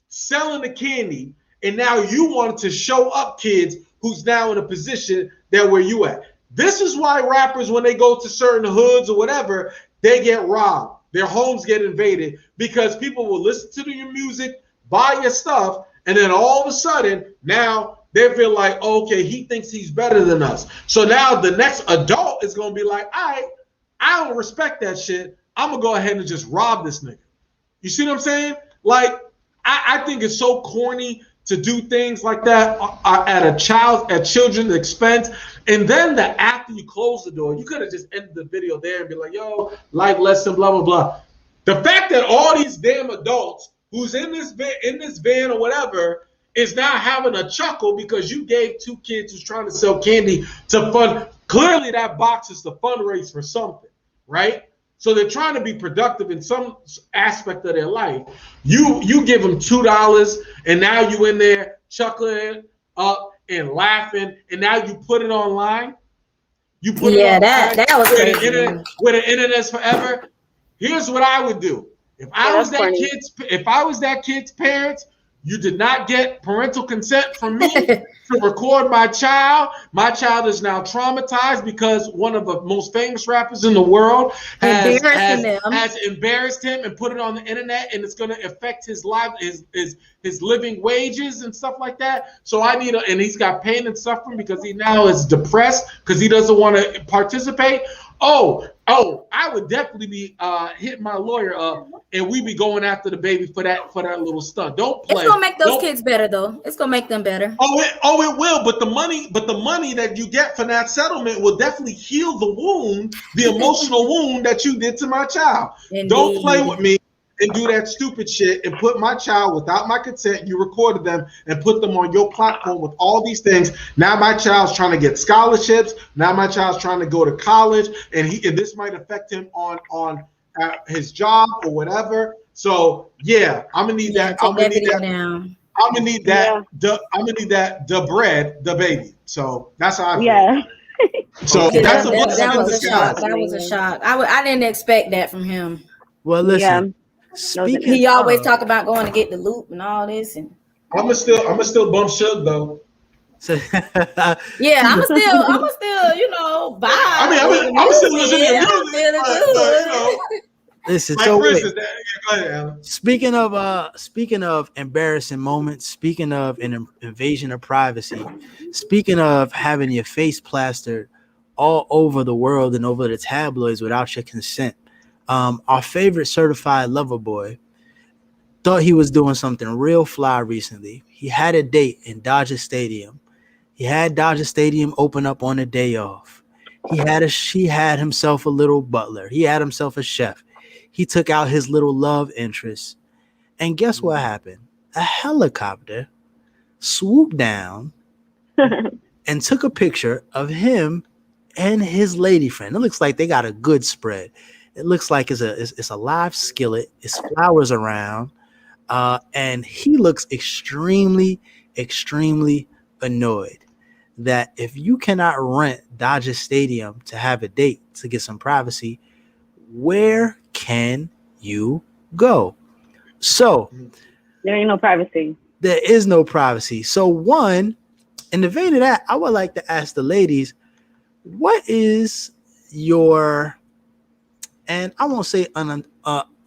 selling the candy, and now you wanted to show up kids who's now in a position that where you at. This is why rappers, when they go to certain hoods or whatever, they get robbed. Their homes get invaded because people will listen to your music, buy your stuff, And then all of a sudden, now they feel like, okay, he thinks he's better than us. So now the next adult is going to be like, all right, I don't respect that shit. I'm going to go ahead and just rob this nigga. You see what I'm saying? Like, I think it's so corny to do things like that at children's expense. And then after you close the door, you could have just ended the video there and be like, yo, life lesson, blah, blah, blah. The fact that all these damn adults who's in this van or whatever is now having a chuckle because you gave two kids who's trying to sell candy to fund. Clearly that box is to fundraise for something, right? So they're trying to be productive in some aspect of their life. You give them $2 and now you in there chuckling up and laughing, and now you put it online. You put it online that was crazy. Where the internet's forever. Here's what I would do. If I was that kid's parents, you did not get parental consent from me to record my child. My child is now traumatized because one of the most famous rappers in the world has embarrassed him and put it on the internet, and it's going to affect his life, his living wages and stuff like that. So and he's got pain and suffering because he now is depressed because he doesn't want to participate. Oh, I would definitely be hitting my lawyer up, and we be going after the baby for that little stunt. Don't play. It's gonna make those kids better, though. It's gonna make them better. It will. But the money that you get from that settlement will definitely heal the wound, the emotional wound that you did to my child. Indeed. Don't play with me and do that stupid shit and put my child without my consent. You recorded them and put them on your platform with all these things. Now my child's trying to get scholarships. Now my child's trying to go to college, and this might affect him on his job or whatever. So yeah, I'm gonna need that. I'm gonna need that. The bread, the baby. So that's how I feel. Yeah. So that was a shock. That was a shock. I didn't expect that from him. Well, listen. Yeah. He always talk about going to get the loop and all this, and I'm still bump Suge though. Yeah, I'm still, vibe. I'm still listening to music. Listen, like so go ahead, Alan. Speaking of embarrassing moments, speaking of an invasion of privacy, speaking of having your face plastered all over the world and over the tabloids without your consent. Our favorite certified lover boy thought he was doing something real fly recently. He had a date in Dodger Stadium. He had Dodger Stadium open up on a day off. She had himself a little butler. He had himself a chef. He took out his little love interest. And guess what happened? A helicopter swooped down and took a picture of him and his lady friend. It looks like they got a good spread. It looks like it's a live skillet. It's flowers around. And he looks extremely, extremely annoyed that if you cannot rent Dodger Stadium to have a date to get some privacy, where can you go? So there ain't no privacy. There is no privacy. So one, in the vein of that, I would like to ask the ladies, what is your, and I won't say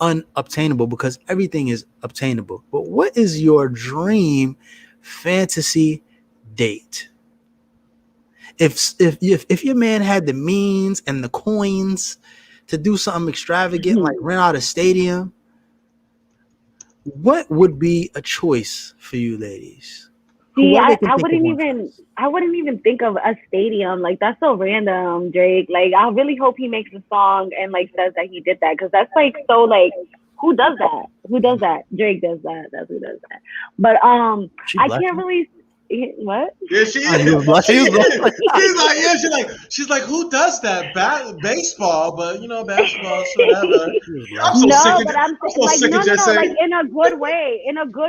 unobtainable because everything is obtainable, but what is your dream fantasy date? If your man had the means and the coins to do something extravagant, like rent out a stadium, what would be a choice for you ladies? See, I wouldn't even think of a stadium. Like, that's so random, Drake. Like, I really hope he makes a song and like says that he did that, because that's like so like, who does that? Who does that? Drake does that. That's who does that. But I can't really. What? Yeah, she is. She's like, who does that? Baseball, but basketball, whatever. I'm so sick of just saying. Like in a good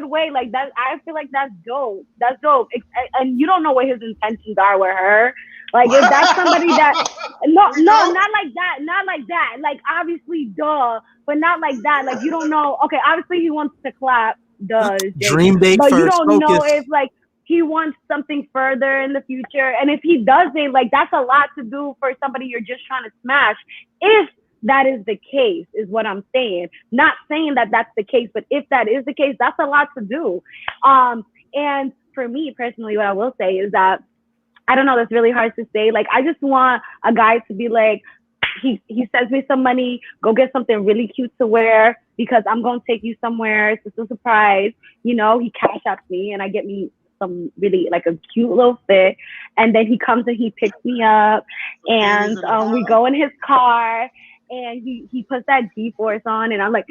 way, like that. I feel like that's dope. That's dope. And you don't know what his intentions are with her. Like, if that's somebody that, not like that. Like, obviously, duh, but not like that. Like, you don't know. Okay, obviously he wants to clap, duh. Dream date but first. You don't know if like he wants something further in the future. And if he doesn't, like, that's a lot to do for somebody you're just trying to smash. If that is the case, is what I'm saying. Not saying that that's the case, but if that is the case, that's a lot to do. And for me personally, what I will say is that, I don't know, that's really hard to say. Like, I just want a guy to be like, he sends me some money, go get something really cute to wear because I'm going to take you somewhere. It's just a surprise. You know, he cash apps me and I get me some really like a cute little fit. And then he comes and he picks me up and we go in his car and he puts that G-Force on and I'm like,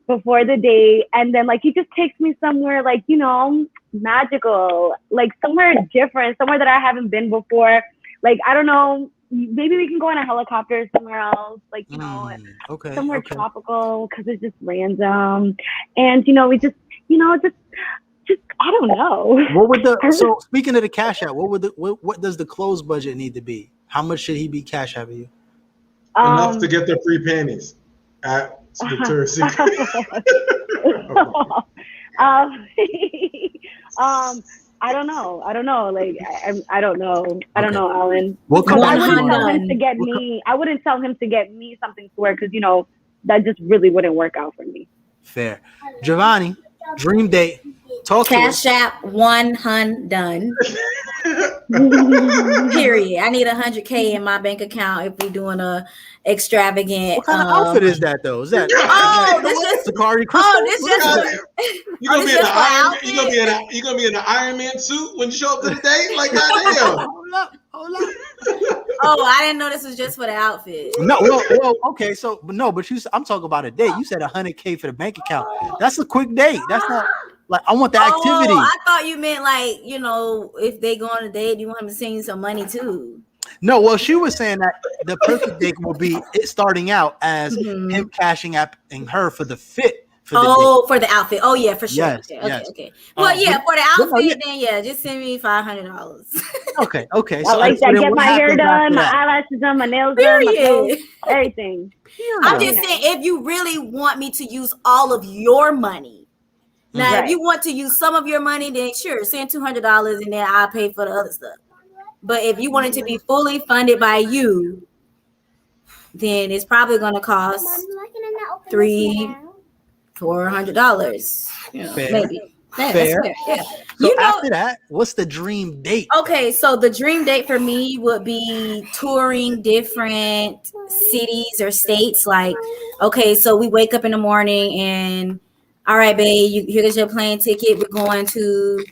before the date. And then like, he just takes me somewhere like, you know, magical, like somewhere different, somewhere that I haven't been before. Like, I don't know, maybe we can go on a helicopter somewhere else, like, you know, somewhere tropical, because it's just random. And, you know, we just, you know, just I don't know. What would so speaking of the cash app, what does the clothes budget need to be? How much should he be cash apping you? Enough to get their free panties at Victoria's Secret. I don't know. Like, I don't know. I don't know, Alan. What I wouldn't tell him to get me. I wouldn't tell him to get me something to wear because, you know, that just really wouldn't work out for me. Fair. Giovanni, dream date. Talk Cash app 100 done. Period. I need 100K in my bank account if we're doing a extravagant. What kind of outfit is that though? Is that this just Sakari Crystal? this just you gonna be in an Iron Man suit when you show up to the date? Like that? Hold up. Oh, I didn't know this was just for the outfit. No, well, okay. So, but I'm talking about a date. You said 100K for the bank account. That's a quick date. That's not like I want the activity. Oh, I thought you meant like, you know, if they go on a date, you want him to send you some money too. No, well, she was saying that the perfect date will be it starting out as him cashing apping her for the fit. For the outfit. Oh yeah, for sure. Yes, okay. Well, yeah, for the outfit, then yeah, just send me $500. Okay. I like that. Get my hair done, my eyelashes done, my nails done, my clothes, everything. I'm just saying, if you really want me to use all of your money, now if you want to use some of your money, then sure, send $200 and then I'll pay for the other stuff. But if you want it to be fully funded by you, then it's probably going to cost $400. You know, maybe. Yeah, fair. Yeah. So after that, what's the dream date? Okay, so the dream date for me would be touring different cities or states. Like, okay, so we wake up in the morning and, all right, babe, here's your plane ticket. We're going to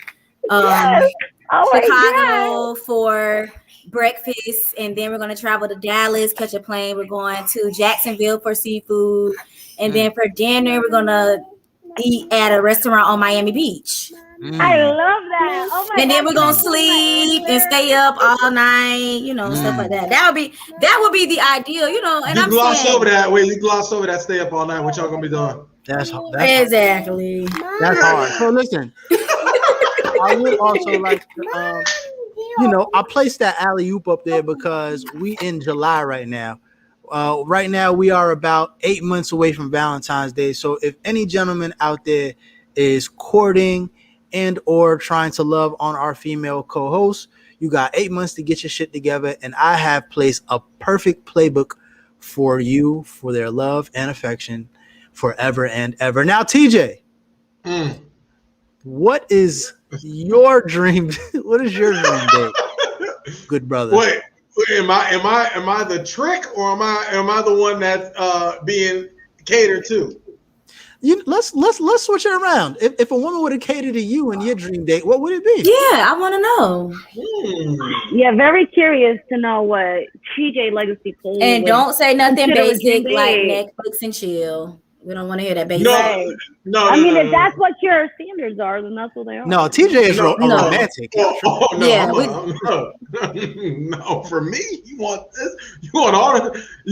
Chicago for breakfast, and then we're going to travel to Dallas, catch a plane. We're going to Jacksonville for seafood. And then for dinner, we're going to eat at a restaurant on Miami Beach. I love that. Oh my and then we're going to sleep and stay up all night, you know, stuff like that. That would be the ideal, you know. And you gloss over that stay up all night. What y'all going to be doing? That's exactly. That's hard. So listen, I would also like to, you know, I placed that alley-oop up there because we in July right now. Right now, we are about 8 months away from Valentine's Day. So if any gentleman out there is courting and or trying to love on our female co-host, you got 8 months to get your shit together. And I have placed a perfect playbook for you, for their love and affection forever and ever. Now, TJ, what is your dream? What is your dream date, good brother? Wait. Am I the trick, or am I the one that's being catered to? Let's switch it around. If a woman were to cater to you in your dream date, what would it be? Yeah, I want to know. Yeah, very curious to know what TJ Legacy Cole. And don't say nothing basic like Netflix and chill. We don't want to hear that basic. No. I mean, if that's what your standards are, then that's what they are. No, TJ is romantic. No, for me, you want this? You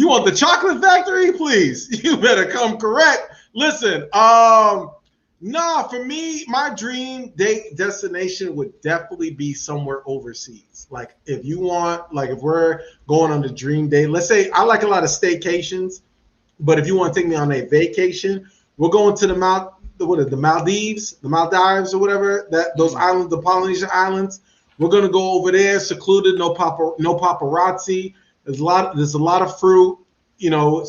want the chocolate factory? Please, you better come correct. Listen, for me, my dream date destination would definitely be somewhere overseas. Like if we're going on the dream date, let's say I like a lot of staycations. But if you want to take me on a vacation, we're going to the Maldives or whatever, those islands, the Polynesian islands. We're gonna go over there, secluded, no paparazzi. There's a lot of fruit, you know,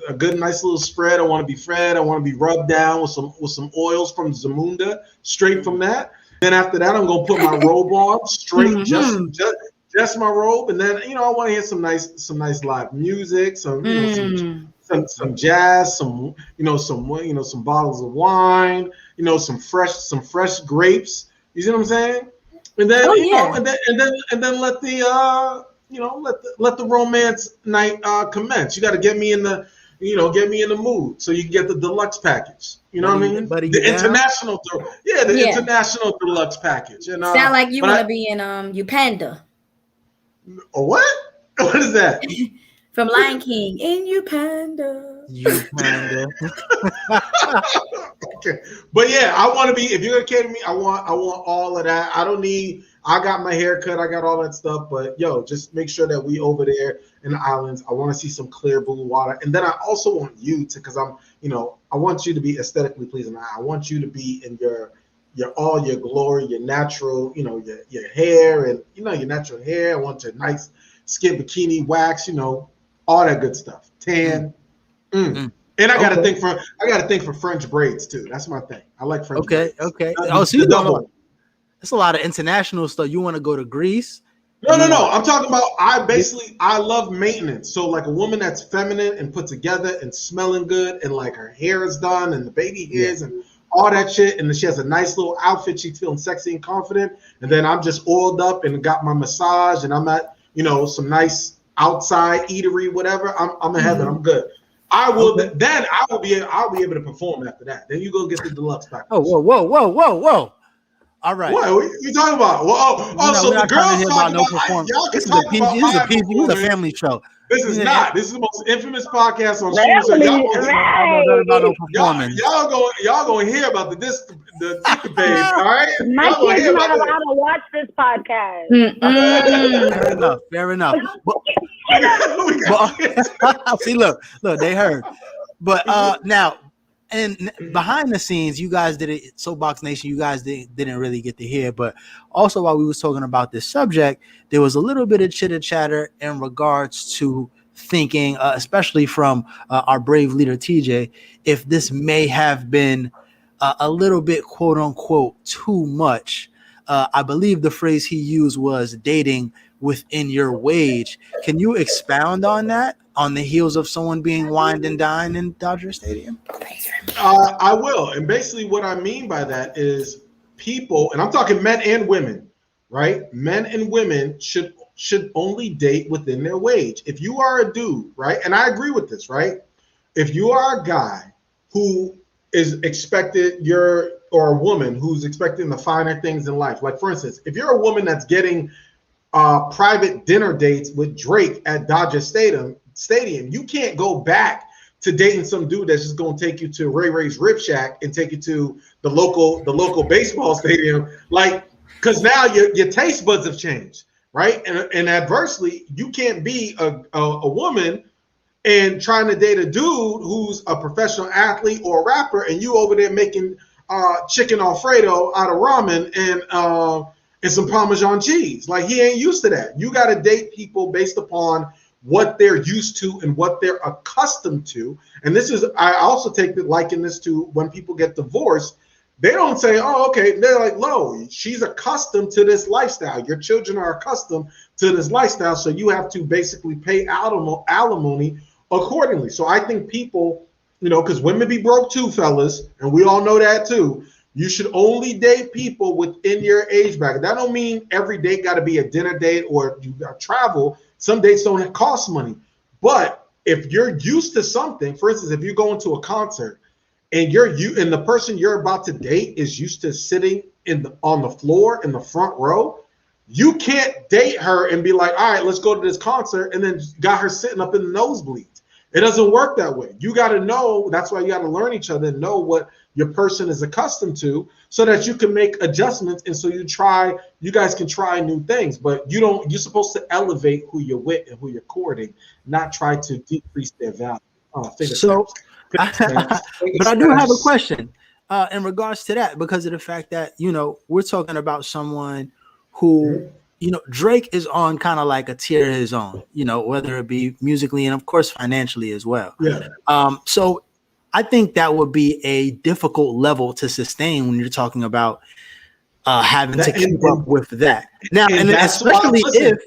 a good nice little spread. I want to be fed. I want to be rubbed down with some oils from Zamunda, straight from that. Then after that, I'm gonna put my robe on straight, just my robe, and then I want to hear some nice live music, some some jazz, some bottles of wine, some fresh grapes. You see what I'm saying? And then and then let the let the romance night commence. You got to get me in the mood so you can get the deluxe package. You know what I mean? The international, international deluxe package. And sound like you want to be in Upanda. What? What is that? From Lion King. In Upanda. Okay, but yeah, I want to be. If you're gonna cater me, I want all of that. I got my hair cut, I got all that stuff, but just make sure that we over there in the islands. I want to see some clear blue water, and then I also want you to, because I want you to be aesthetically pleasing. I want you to be in your all your glory, your natural, your hair and your natural hair. I want your nice skin bikini wax, all that good stuff. Tan. And I got to think for French braids too. That's my thing. I like French braids. Okay. Oh, so you know, it's a lot of international stuff. You want to go to Greece? No. I'm talking about I love maintenance. So like a woman that's feminine and put together and smelling good, and like her hair is done and the baby hairs and all that shit, and then she has a nice little outfit. She's feeling sexy and confident, and then I'm just oiled up and got my massage, and I'm at some nice outside eatery, whatever. I'm in heaven. I'm good. I'll be able to perform after that. Then you go get the deluxe package. Oh, whoa. All right. What are you talking about? Well, so the girls talking about performance. This is a family show. This is not. This is the most infamous podcast on streaming. So y'all gonna hear about the page, all right? My kids are not allowed to watch this podcast. Fair enough. See, look, they heard. But now, and behind the scenes, you guys did it. Soapboxx Nation, you guys didn't really get to hear. But also, while we was talking about this subject, there was a little bit of chitter chatter in regards to thinking, especially from our brave leader TJ, if this may have been a little bit, quote unquote, too much. I believe the phrase he used was dating within your wage. Can you expound on that? On the heels of someone being wined and dined in Dodger Stadium? I will. And basically what I mean by that is people, and I'm talking men and women, right? Men and women should only date within their wage. If you are a dude, right? And I agree with this, right? If you are a guy who is expected, or a woman who's expecting the finer things in life. Like for instance, if you're a woman that's getting private dinner dates with Drake at Dodger Stadium, you can't go back to dating some dude that's just going to take you to Ray Ray's Rib Shack and take you to the local baseball stadium, like, because now your taste buds have changed, right? And adversely, you can't be a woman and trying to date a dude who's a professional athlete or a rapper, and you over there making chicken Alfredo out of ramen and some Parmesan cheese. Like, he ain't used to that. You got to date people based upon what they're used to and what they're accustomed to. And this is, I also liken this to when people get divorced. They don't say, oh, okay. They're like, no, she's accustomed to this lifestyle. Your children are accustomed to this lifestyle. So you have to basically pay alimony accordingly. So I think people, because women be broke too, fellas, and we all know that too. You should only date people within your age bracket. That don't mean every date got to be a dinner date or you got to travel. Some dates don't cost money. But if you're used to something, for instance, if you're going to a concert and and the person you're about to date is used to sitting on the floor in the front row, you can't date her and be like, all right, let's go to this concert, and then got her sitting up in the nosebleeds. It doesn't work that way. You got to know. That's why you got to learn each other and know what your person is accustomed to, so that you can make adjustments, and so you guys can try new things. But you're supposed to elevate who you're with and who you're courting, not try to decrease their value. But I do have a question in regards to that, because of the fact that we're talking about someone who Drake is on kind of like a tier of his own, whether it be musically and of course financially as well. Yeah. So I think that would be a difficult level to sustain when you're talking about having to keep up with that. Now, and especially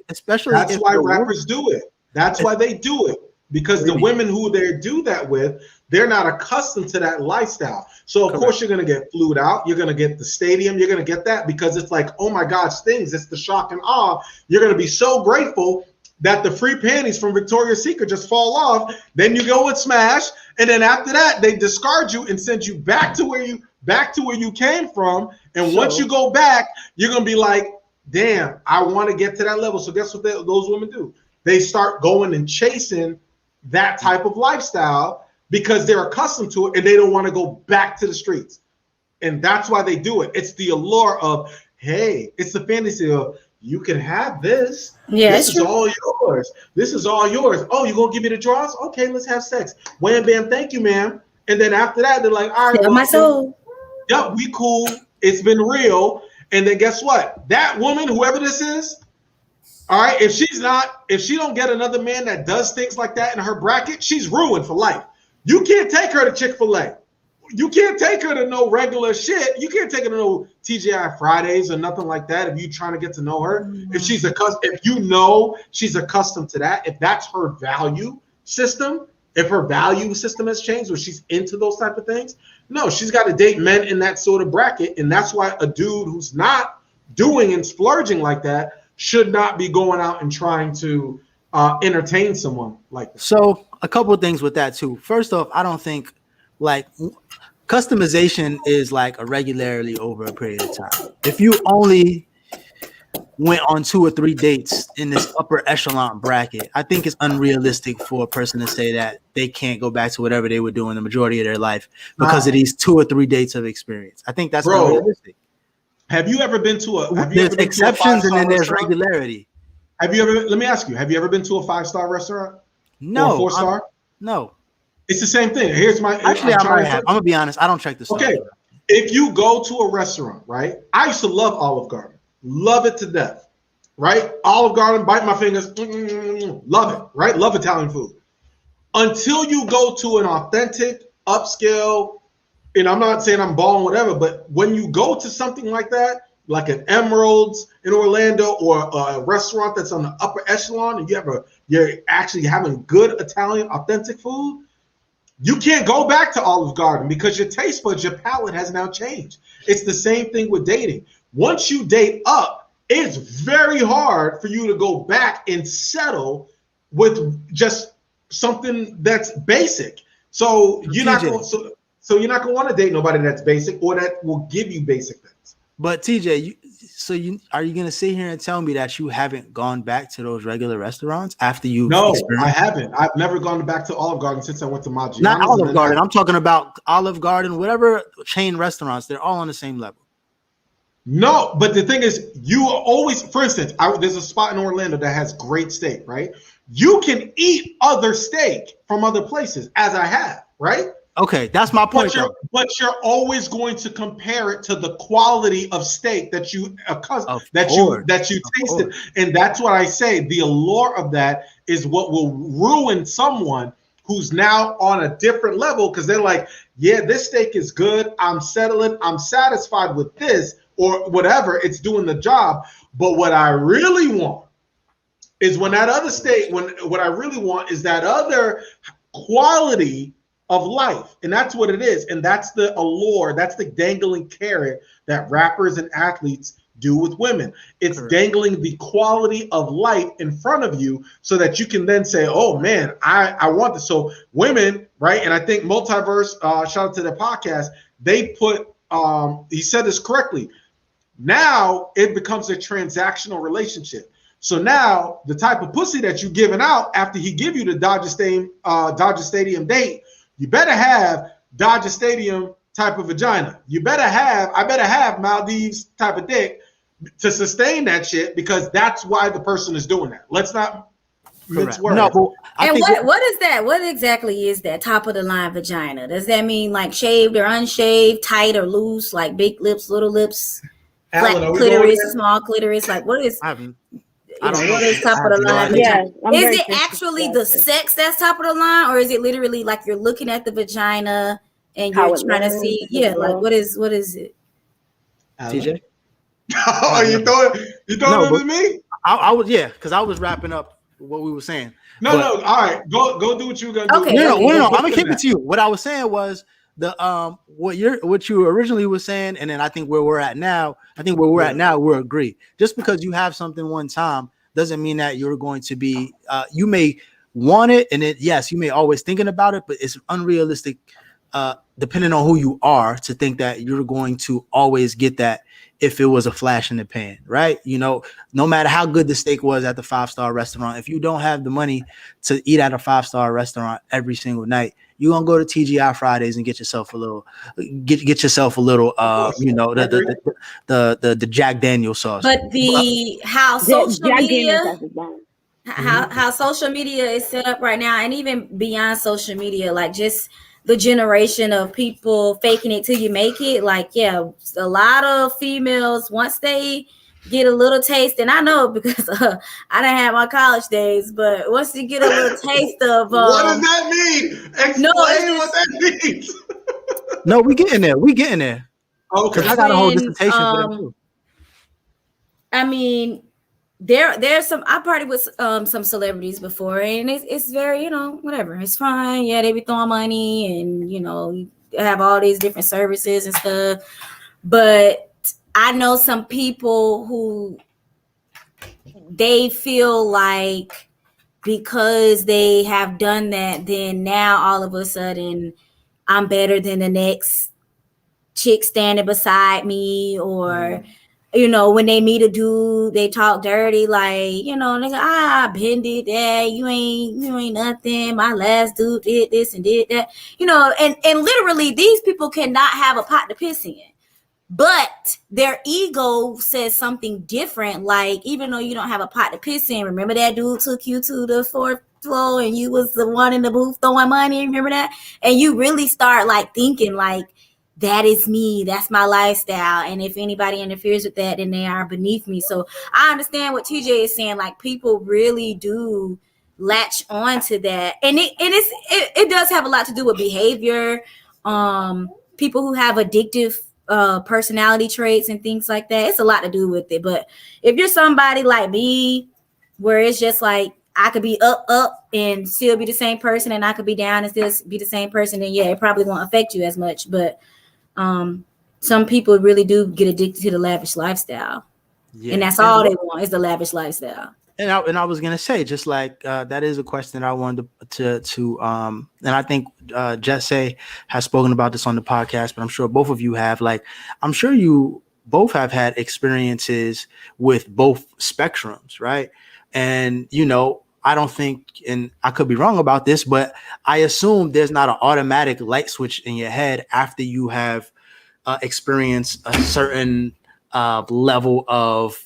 that's why rappers do it. That's why they do it, because the women who they do that with, they're not accustomed to that lifestyle. So of course you're gonna get flued out. You're gonna get the stadium. You're gonna get that because it's like, oh my gosh, things. It's the shock and awe. You're gonna be so grateful that the free panties from Victoria's Secret just fall off. Then you go and smash, and then after that they discard you and send you back to where you came from. And once you go back, you're gonna be like, damn, I want to get to that level. So guess what those women do? They start going and chasing that type of lifestyle because they're accustomed to it and they don't want to go back to the streets. And that's why they do it. It's the allure of, hey, it's the fantasy of, you can have this. Yeah, this is all yours. This is all yours. Oh, you're going to give me the draws? Okay, let's have sex. Wham, bam, thank you, ma'am. And then after that, they're like, all right. Sell my soul. Yep, we cool. It's been real. And then guess what? That woman, whoever this is, all right, if she don't get another man that does things like that in her bracket, she's ruined for life. You can't take her to Chick-fil-A. You can't take her to no regular shit. You can't take her to no TGI Fridays or nothing like that if you're trying to get to know her. If she's if you know she's accustomed to that, if that's her value system, if her value system has changed where she's into those type of things, no, she's got to date men in that sort of bracket. And that's why a dude who's not doing and splurging like that should not be going out and trying to entertain someone like that. So a couple of things with that too. First off, I don't think like customization is like a regularly over a period of time. If you only went on 2 or 3 dates in this upper echelon bracket, I think it's unrealistic for a person to say that they can't go back to whatever they were doing the majority of their life because of these 2 or 3 dates of experience. I think that's unrealistic. Have you ever been to there's exceptions and then there's regularity. Let me ask you, have you ever been to a 5-star restaurant? No. Or a 4-star? No. It's the same thing. Here's my actually, I'm gonna be honest, I don't check the stuff. Okay. If you go to a restaurant, right? I used to love Olive Garden. Love it to death. Right? Olive Garden, bite my fingers, love it, right? Love Italian food. Until you go to an authentic, upscale, and I'm not saying I'm balling whatever, but when you go to something like that, like an Emerald's in Orlando or a restaurant that's on the upper echelon and you're actually having good Italian authentic food, you can't go back to Olive Garden because your taste buds, your palate has now changed. It's the same thing with dating. Once you date up, it's very hard for you to go back and settle with just something that's basic. So you're not going to want to date nobody that's basic or that will give you basic things. But TJ, are you going to sit here and tell me that you haven't gone back to those regular restaurants after you? No, I haven't. I've never gone back to Olive Garden since I went to Maggiano's. Not Olive Garden. I'm talking about Olive Garden, whatever chain restaurants. They're all on the same level. No, but the thing is, you always, for instance, there's a spot in Orlando that has great steak, right? You can eat other steak from other places, as I have, right? Okay, that's my point. But you're always going to compare it to the quality of steak that you tasted, and that's what I say. The allure of that is what will ruin someone who's now on a different level because they're like, yeah, this steak is good. I'm settling. I'm satisfied with this or whatever. It's doing the job. But what I really want is when that other steak. What I really want is that other quality of life, and that's what it is, and that's the allure, that's the dangling carrot that rappers and athletes do with women. It's dangling the quality of life in front of you so that you can then say, oh man, I want this. So women, right? And I think Multiverse, shout out to their podcast, they put he said this correctly. Now it becomes a transactional relationship. So now the type of pussy that you're giving out after he give you the Dodger Stadium date, you better have Dodger Stadium type of vagina. I better have Maldives type of dick to sustain that shit because that's why the person is doing that. Let's not mince words. No, and what is that? What exactly is that top of the line vagina? Does that mean like shaved or unshaved, tight or loose, like big lips, little lips, flat clitoris, small clitoris? Like what is? What is top of the line? Yeah, is it actually the sex that's top of the line, or is it literally like you're looking at the vagina and you're trying to see? Yeah, like what is it? TJ? Oh, you throwing it at me? I was because I was wrapping up what we were saying. No. All right, go do what you gonna do. Okay. No. I'm gonna keep it to you. What I was saying was the what you originally was saying, and then I think where we're at now. I think where we're at now, we'll agree. Just because you have something one time doesn't mean that you're going to be. You may want it, and yes, you may always thinking about it, but it's unrealistic. Depending on who you are, to think that you're going to always get that if it was a flash in the pan, right? You know, no matter how good the steak was at the 5-star restaurant, if you don't have the money to eat at a 5-star restaurant every single night, you're gonna go to TGI Fridays and get yourself a little, get yourself a little, you know, the Jack Daniel sauce. But how social media, how social media is set up right now, and even beyond social media, like just the generation of people faking it till you make it. Like, yeah, a lot of females, once they get a little taste, and I know because I done had my college days, but once you get a little taste of what does that mean? Explain what that means. No, we getting there. Okay, I got a whole dissertation for that too. I mean, there's some. I partied with some celebrities before, and it's very, you know, whatever. It's fine. Yeah, they be throwing money, and you know, you have all these different services and stuff. But I know some people who they feel like because they have done that, then now all of a sudden I'm better than the next chick standing beside me, or you know, when they meet a dude, they talk dirty, like, you know, nigga, I been did that. You ain't nothing. My last dude did this and did that. You know, and literally these people cannot have a pot to piss in. But their ego says something different. Like, even though you don't have a pot to piss in, remember that dude took you to the 4th floor and you was the one in the booth throwing money? Remember that? And you really start like thinking like, that is me. That's my lifestyle. And if anybody interferes with that, then they are beneath me. So I understand what TJ is saying. Like, people really do latch on to that. And it does have a lot to do with behavior. People who have addictive personality traits and things like that. It's a lot to do with it. But if you're somebody like me, where it's just like, I could be up and still be the same person, and I could be down and still be the same person, then yeah, it probably won't affect you as much. But some people really do get addicted to the lavish lifestyle, and that's all they want is the lavish lifestyle. And I was gonna say, just like that is a question that I wanted to and I think JESSA has spoken about this on the podcast, but I'm sure both of you have. Like, I'm sure you both have had experiences with both spectrums, right? And you know, I don't think, and I could be wrong about this, but I assume there's not an automatic light switch in your head after you have experienced a certain level of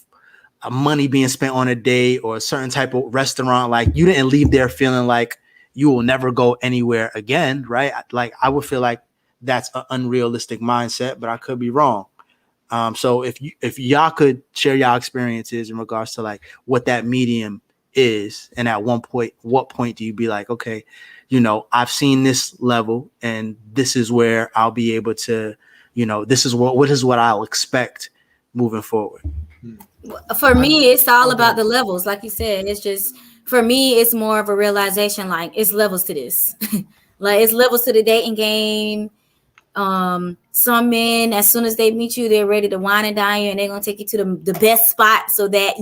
money being spent on a date or a certain type of restaurant. Like, you didn't leave there feeling like you will never go anywhere again, right? Like, I would feel like that's an unrealistic mindset, but I could be wrong. So if y'all could share y'all experiences in regards to like what that medium is, and at what point do you be like, okay, you know, I've seen this level and this is where I'll be able to, you know, this is what I'll expect moving forward. For me, it's all about the levels. Like you said, it's just, for me, it's more of a realization, like it's levels to this. Like, it's levels to the dating game. Some men, as soon as they meet you, they're ready to wine and dine you, and they're going to take you to the best spot so that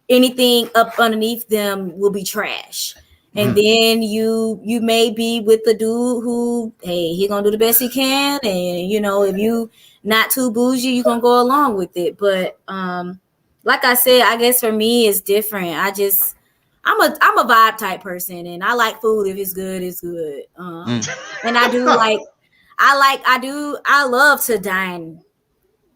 anything up underneath them will be trash. And then you may be with the dude who, hey, he gonna do the best he can, and you know, if you not too bougie, you gonna go along with it. But like I said, I guess for me it's different. I'm a vibe type person, and I like food. If it's good, it's good. And I do like, I love to dine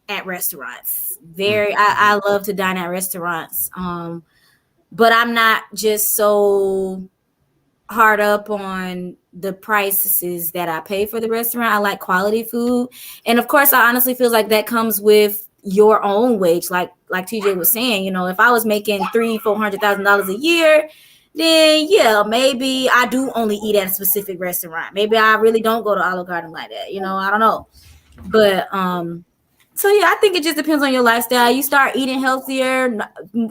at restaurants. I love to dine at restaurants. But I'm not just so hard up on the prices that I pay for the restaurant. I like quality food. And of course, I honestly feel like that comes with your own wage. Like TJ was saying, you know, if I was making $300,000-$400,000 a year, then yeah, maybe I do only eat at a specific restaurant. Maybe I really don't go to Olive Garden like that. You know, I don't know. But So yeah, I think it just depends on your lifestyle. You start eating healthier.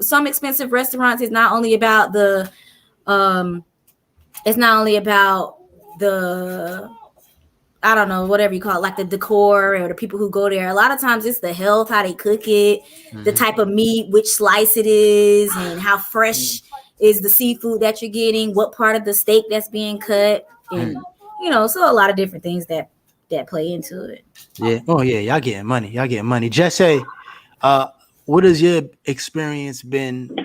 Some expensive restaurants is not only about the, it's not only about the, I don't know, whatever you call it, like the decor or the people who go there. A lot of times it's the health, how they cook it, the type of meat, which slice it is, and how fresh is the seafood that you're getting, what part of the steak that's being cut, and so a lot of different things that play into it. Yeah. Oh yeah, y'all getting money. JESSA, what has your experience been?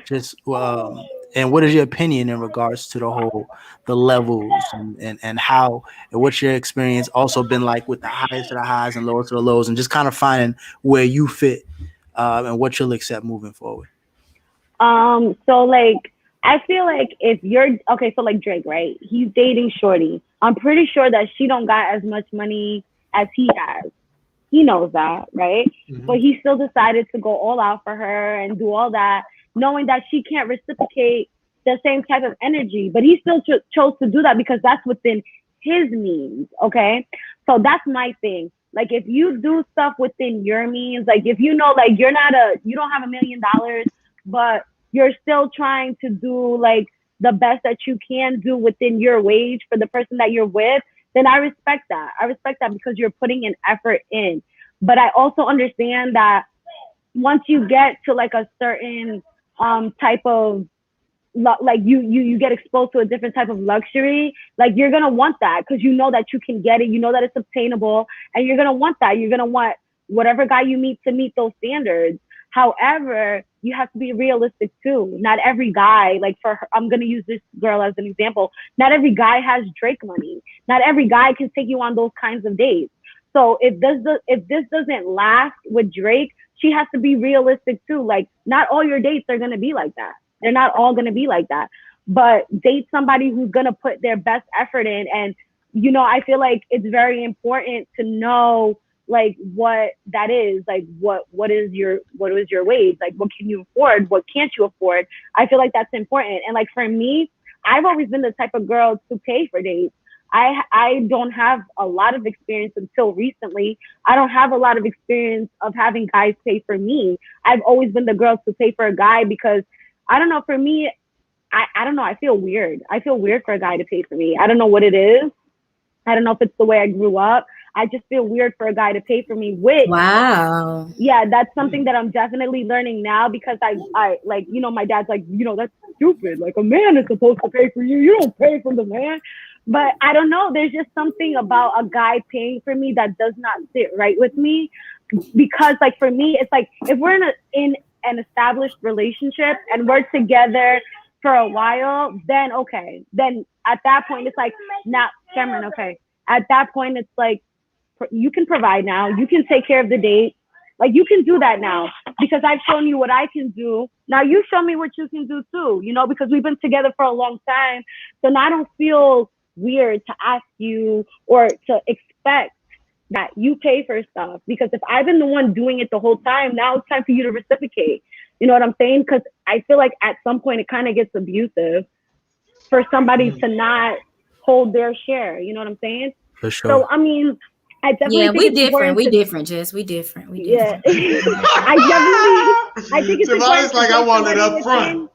And what is your opinion in regards to the levels and how, and what's your experience also been like with the highest of the highs and lowest of the lows, and just kind of finding where you fit and what you'll accept moving forward? So like, I feel like if you're okay, so like Drake, right? He's dating Shorty. I'm pretty sure that she don't got as much money as he has. He knows that, right? But he still decided to go all out for her and do all that, knowing that she can't reciprocate the same type of energy. But he still chose to do that because that's within his means, okay? So that's my thing. Like, if you do stuff within your means, like if you know, like you don't have $1 million, but you're still trying to do like the best that you can do within your wage for the person that you're with, then I respect that. I respect that because you're putting an effort in. But I also understand that once you get to like a certain type of like you get exposed to a different type of luxury, like you're gonna want that because you know that you can get it, you know that it's obtainable, and you're gonna want that. You're gonna want whatever guy you meet to meet those standards. However, you have to be realistic too. Not every guy, like for her, I'm gonna use this girl as an example. Not every guy has Drake money. Not every guy can take you on those kinds of dates. So if this doesn't last with Drake, she has to be realistic too. Like, not all your dates are gonna be like that. They're not all gonna be like that. But date somebody who's gonna put their best effort in. And I feel like it's very important to know like what that is, like what is your wage, like what can you afford, what can't you afford. I feel like that's important. And like for me, I've always been the type of girl to pay for dates. I don't have a lot of experience until recently. I don't have a lot of experience of having guys pay for me. I've always been the girl to pay for a guy because I don't know, for me, I don't know, I feel weird. I feel weird for a guy to pay for me. I don't know what it is. I don't know if it's the way I grew up. I just feel weird for a guy to pay for me. Wow. Yeah, that's something that I'm definitely learning now because I like, my dad's like, that's stupid. Like, a man is supposed to pay for you. You don't pay for the man. But I don't know. There's just something about a guy paying for me that does not sit right with me. Because like for me, it's like if we're in an established relationship and we're together for a while, then okay. Then at that point, it's like, now, Cameron, okay. At that point, it's like, you can provide now. You can take care of the date. Like, you can do that now because I've shown you what I can do. Now you show me what you can do too, because we've been together for a long time. So now I don't feel weird to ask you or to expect that you pay for stuff, because if I've been the one doing it the whole time, now it's time for you to reciprocate. You know what I'm saying? Because I feel like at some point it kind of gets abusive for somebody to not hold their share. You know what I'm saying? For sure. So, I mean, I definitely think we different, Jess. We different. Yeah. I think it's important. Like, I want it up front.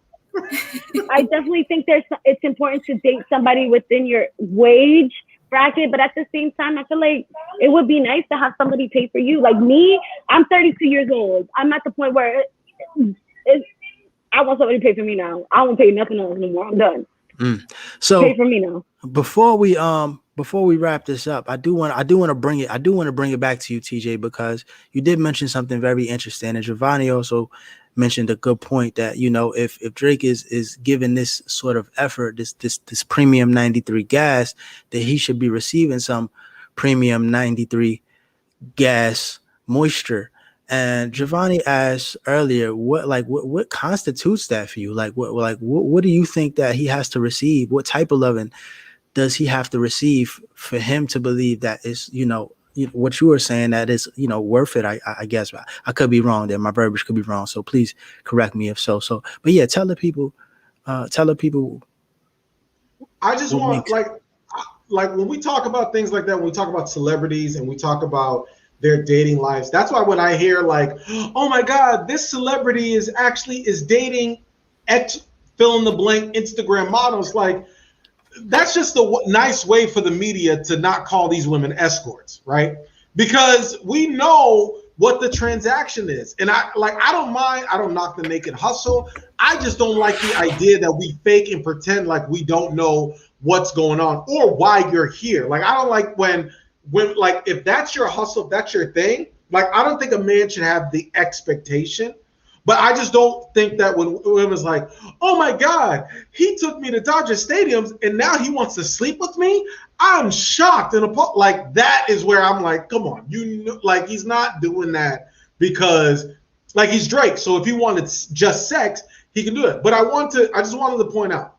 I definitely think it's important to date somebody within your wage bracket, but at the same time, I feel like it would be nice to have somebody pay for you. Like me, I'm 32 years old. I'm at the point where I want somebody to pay for me now. I won't pay nothing else anymore. I'm done. So pay for me now. Before we wrap this up, I do want to bring it back to you, TJ, because you did mention something very interesting, and Giovanni also mentioned a good point that if Drake is given this sort of effort, this premium 93 gas, that he should be receiving some premium 93 gas moisture. And Giovanni asked earlier, what constitutes that for you? What do you think that he has to receive? What type of loving does he have to receive for him to believe that is, what you were saying, that is, worth it? I guess I could be wrong there. My verbiage could be wrong. So please correct me if so. But yeah, tell the people. I just want like when we talk about things like that, when we talk about celebrities and we talk about their dating lives. That's why when I hear like, oh my God, this celebrity is dating X fill in the blank Instagram models, like that's just a nice way for the media to not call these women escorts, right? Because we know what the transaction is. And I don't mind, I don't knock the naked hustle. I just don't like the idea that we fake and pretend like we don't know what's going on or why you're here. Like, I don't like when like, if that's your hustle, if that's your thing, like, I don't think a man should have the expectation. But I just don't think that when women's like, oh my God, he took me to Dodger Stadiums and now he wants to sleep with me. I'm shocked and appalled. Like, that is where I'm like, come on, you know, like, he's not doing that because like he's Drake. So if he wanted just sex, he can do it. But I just wanted to point out,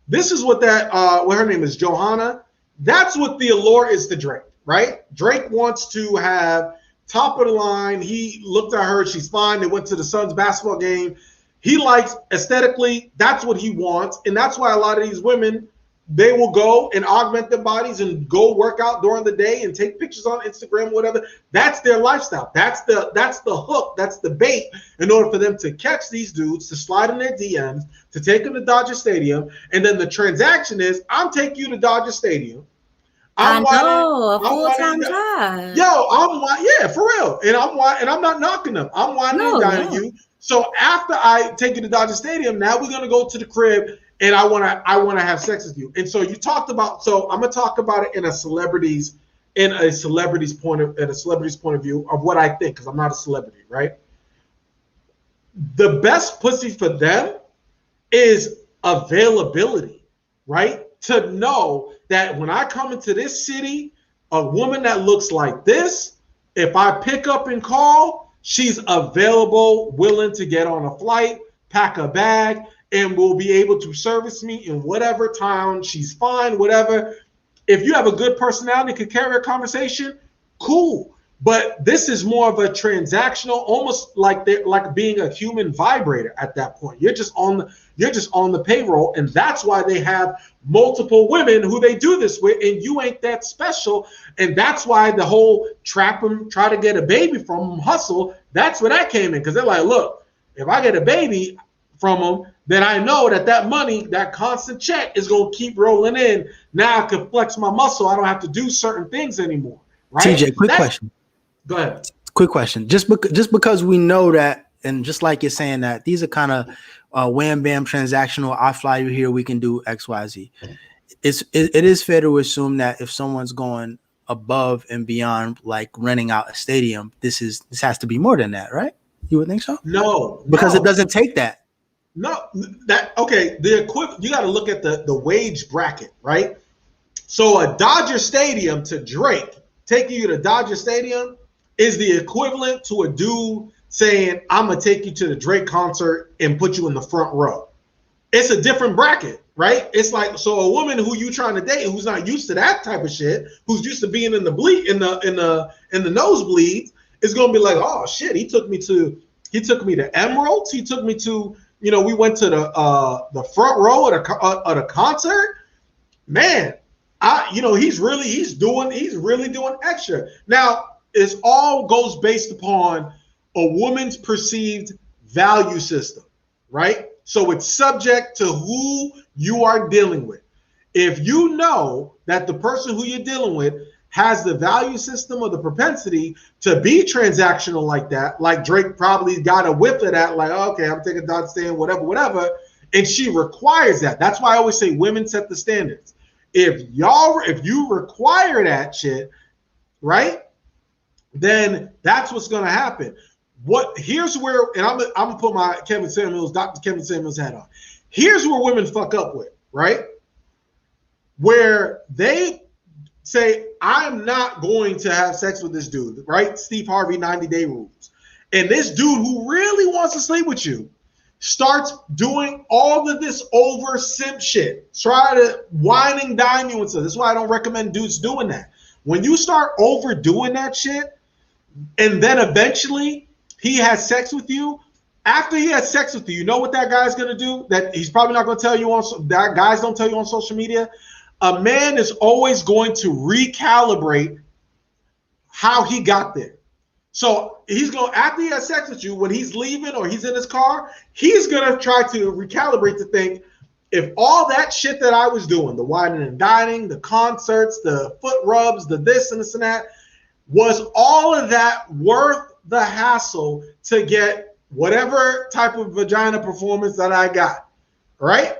this is what what her name is, Johanna. That's what the allure is to Drake, right? Drake wants to have top of the line. He looked at her. She's fine. They went to the Suns basketball game. He likes aesthetically. That's what he wants. And that's why a lot of these women, they will go and augment their bodies and go work out during the day and take pictures on Instagram, whatever. That's their lifestyle. That's the hook. That's the bait in order for them to catch these dudes, to slide in their DMs, to take them to Dodger Stadium. And then the transaction is, I'm taking you to Dodger Stadium. I know, a full-time job. Yeah, for real. And I'm not knocking them. I'm winding and dining you. So after I take you to Dodger Stadium, now we're gonna go to the crib and I wanna have sex with you. And so you talked about, so I'm gonna talk about it in a celebrity's point of view of what I think, because I'm not a celebrity, right? The best pussy for them is availability, right? To know that when I come into this city, a woman that looks like this, if I pick up and call, she's available, willing to get on a flight, pack a bag, and will be able to service me in whatever town. She's fine, whatever. If you have a good personality, could carry a conversation, cool. But this is more of a transactional, almost like being a human vibrator at that point. You're just on the payroll, and that's why they have multiple women who they do this with, and you ain't that special. And that's why the whole trap them, try to get a baby from them hustle, that's where that came in. Because they're like, look, if I get a baby from them, then I know that money, that constant check is going to keep rolling in. Now I can flex my muscle. I don't have to do certain things anymore. Right? TJ, quick question. Go ahead. Quick question. Just because we know that, and just like you're saying that these are kind of wham bam transactional. I fly you here, we can do X, Y, Z. It is fair to assume that if someone's going above and beyond, like renting out a stadium, this has to be more than that, right? You would think so? No, because it doesn't take that. No, the equivalent. You got to look at the wage bracket, right? So a Dodger Stadium to Drake, taking you to Dodger Stadium, is the equivalent to a dude saying, I'm going to take you to the Drake concert and put you in the front row. It's a different bracket, right? It's like, so a woman who you trying to date, who's not used to that type of shit, who's used to being in the nosebleeds, is going to be like, oh shit, he took me to Emeralds. He took me to, we went to the front row at a concert. Man, he's really doing extra. Now, it all goes based upon a woman's perceived value system, right? So it's subject to who you are dealing with. If you know that the person who you're dealing with has the value system or the propensity to be transactional like that, like Drake probably got a whiff of that, like, okay, I'm taking Dodge stand, whatever, and she requires that. That's why I always say women set the standards. If you require that shit, right, then that's what's going to happen. Here's where, and I'm gonna put my Dr. Kevin Samuels hat on. Here's where women fuck up with, right? Where they say, I'm not going to have sex with this dude, right? Steve Harvey 90-day rules. And this dude who really wants to sleep with you starts doing all of this over simp shit. Try to wine and dine you and stuff. That's why I don't recommend dudes doing that. When you start overdoing that shit, and then eventually he has sex with you, after he has sex with you, you know what that guy's going to do? That he's probably not going to tell you that guys don't tell you on social media. A man is always going to recalibrate how he got there. So he's going, after he has sex with you, when he's leaving or he's in his car, he's going to try to recalibrate to think, if all that shit that I was doing, the whining and dining, the concerts, the foot rubs, the this and this and that, was all of that worth the hassle to get whatever type of vagina performance that I got, right?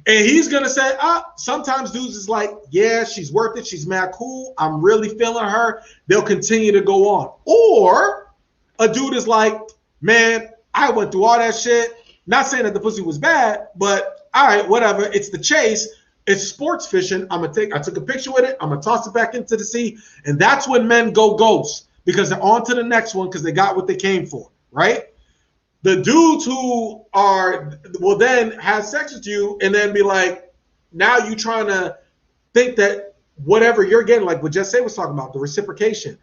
And he's going to say, sometimes dudes is like, yeah, she's worth it. She's mad cool. I'm really feeling her. They'll continue to go on. Or a dude is like, man, I went through all that shit. Not saying that the pussy was bad, but all right, whatever. It's the chase. It's sports fishing. I took a picture with it. I'm going to toss it back into the sea. And that's when men go ghost, because they're on to the next one because they got what they came for, right? The dudes who will then have sex with you and then be like, now you trying to think that whatever you're getting, like what JESSA was talking about, the reciprocation.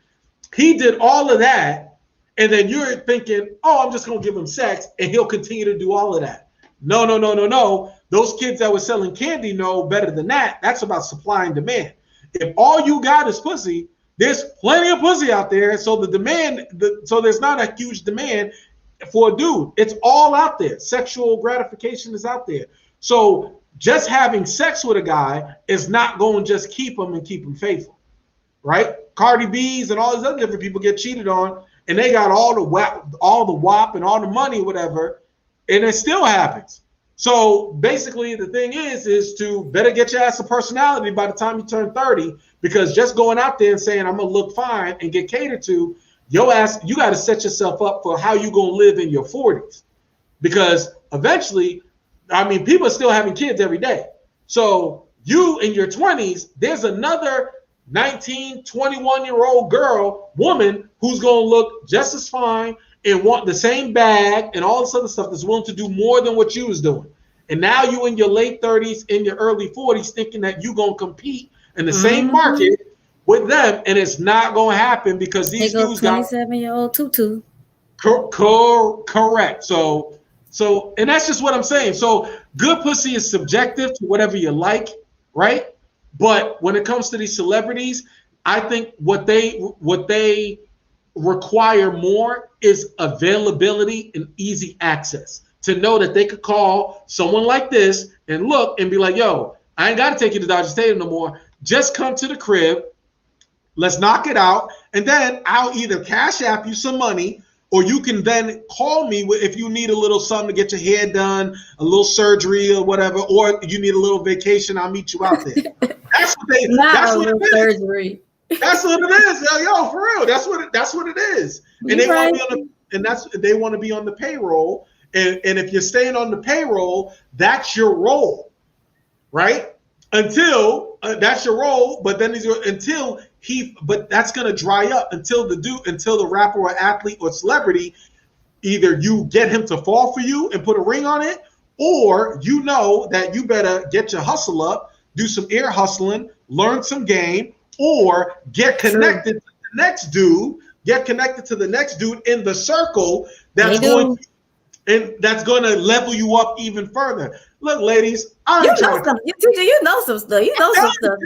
He did all of that, and then you're thinking, oh, I'm just going to give him sex, and he'll continue to do all of that. No. Those kids that were selling candy know better than that. That's about supply and demand. If all you got is pussy, there's plenty of pussy out there, so so there's not a huge demand for a dude. It's all out there. Sexual gratification is out there. So just having sex with a guy is not going to just keep him faithful, right? Cardi B's and all these other different people get cheated on, and they got all the WAP and all the money, whatever, and it still happens. So basically the thing is to better get your ass a personality by the time you turn 30, because just going out there and saying I'm gonna look fine and get catered to, your ass, you got to set yourself up for how you gonna live in your 40s, because eventually, I mean, people are still having kids every day. So you in your 20s, there's another 19, 21-year-old woman who's gonna look just as fine and want the same bag and all this other stuff, that's willing to do more than what you was doing. And now you in your late 30s, in your early 40s, thinking that you gonna compete in the same market with them, and it's not going to happen because these dudes got 27-year-old tutu. Correct. So, and that's just what I'm saying. So, good pussy is subjective to whatever you like, right? But when it comes to these celebrities, I think what they require more is availability and easy access, to know that they could call someone like this and look and be like, yo, I ain't got to take you to Dodger Stadium no more. Just come to the crib. Let's knock it out, and then I'll either cash app you some money, or you can then call me if you need a little something to get your hair done, a little surgery or whatever, or you need a little vacation. I'll meet you out there. That's what it is. Surgery. That's what it is. Yo, for real. That's what it is. And they want to be they want to be on the payroll. And if you're staying on the payroll, that's your role, right? Until that's your role, but then but that's gonna dry up until the rapper or athlete or celebrity, either you get him to fall for you and put a ring on it, or you know that you better get your hustle up, do some ear hustling, learn some game, or get connected to the next dude, in the circle that's going to level you up even further. Look, ladies, you know some stuff. You know some stuff.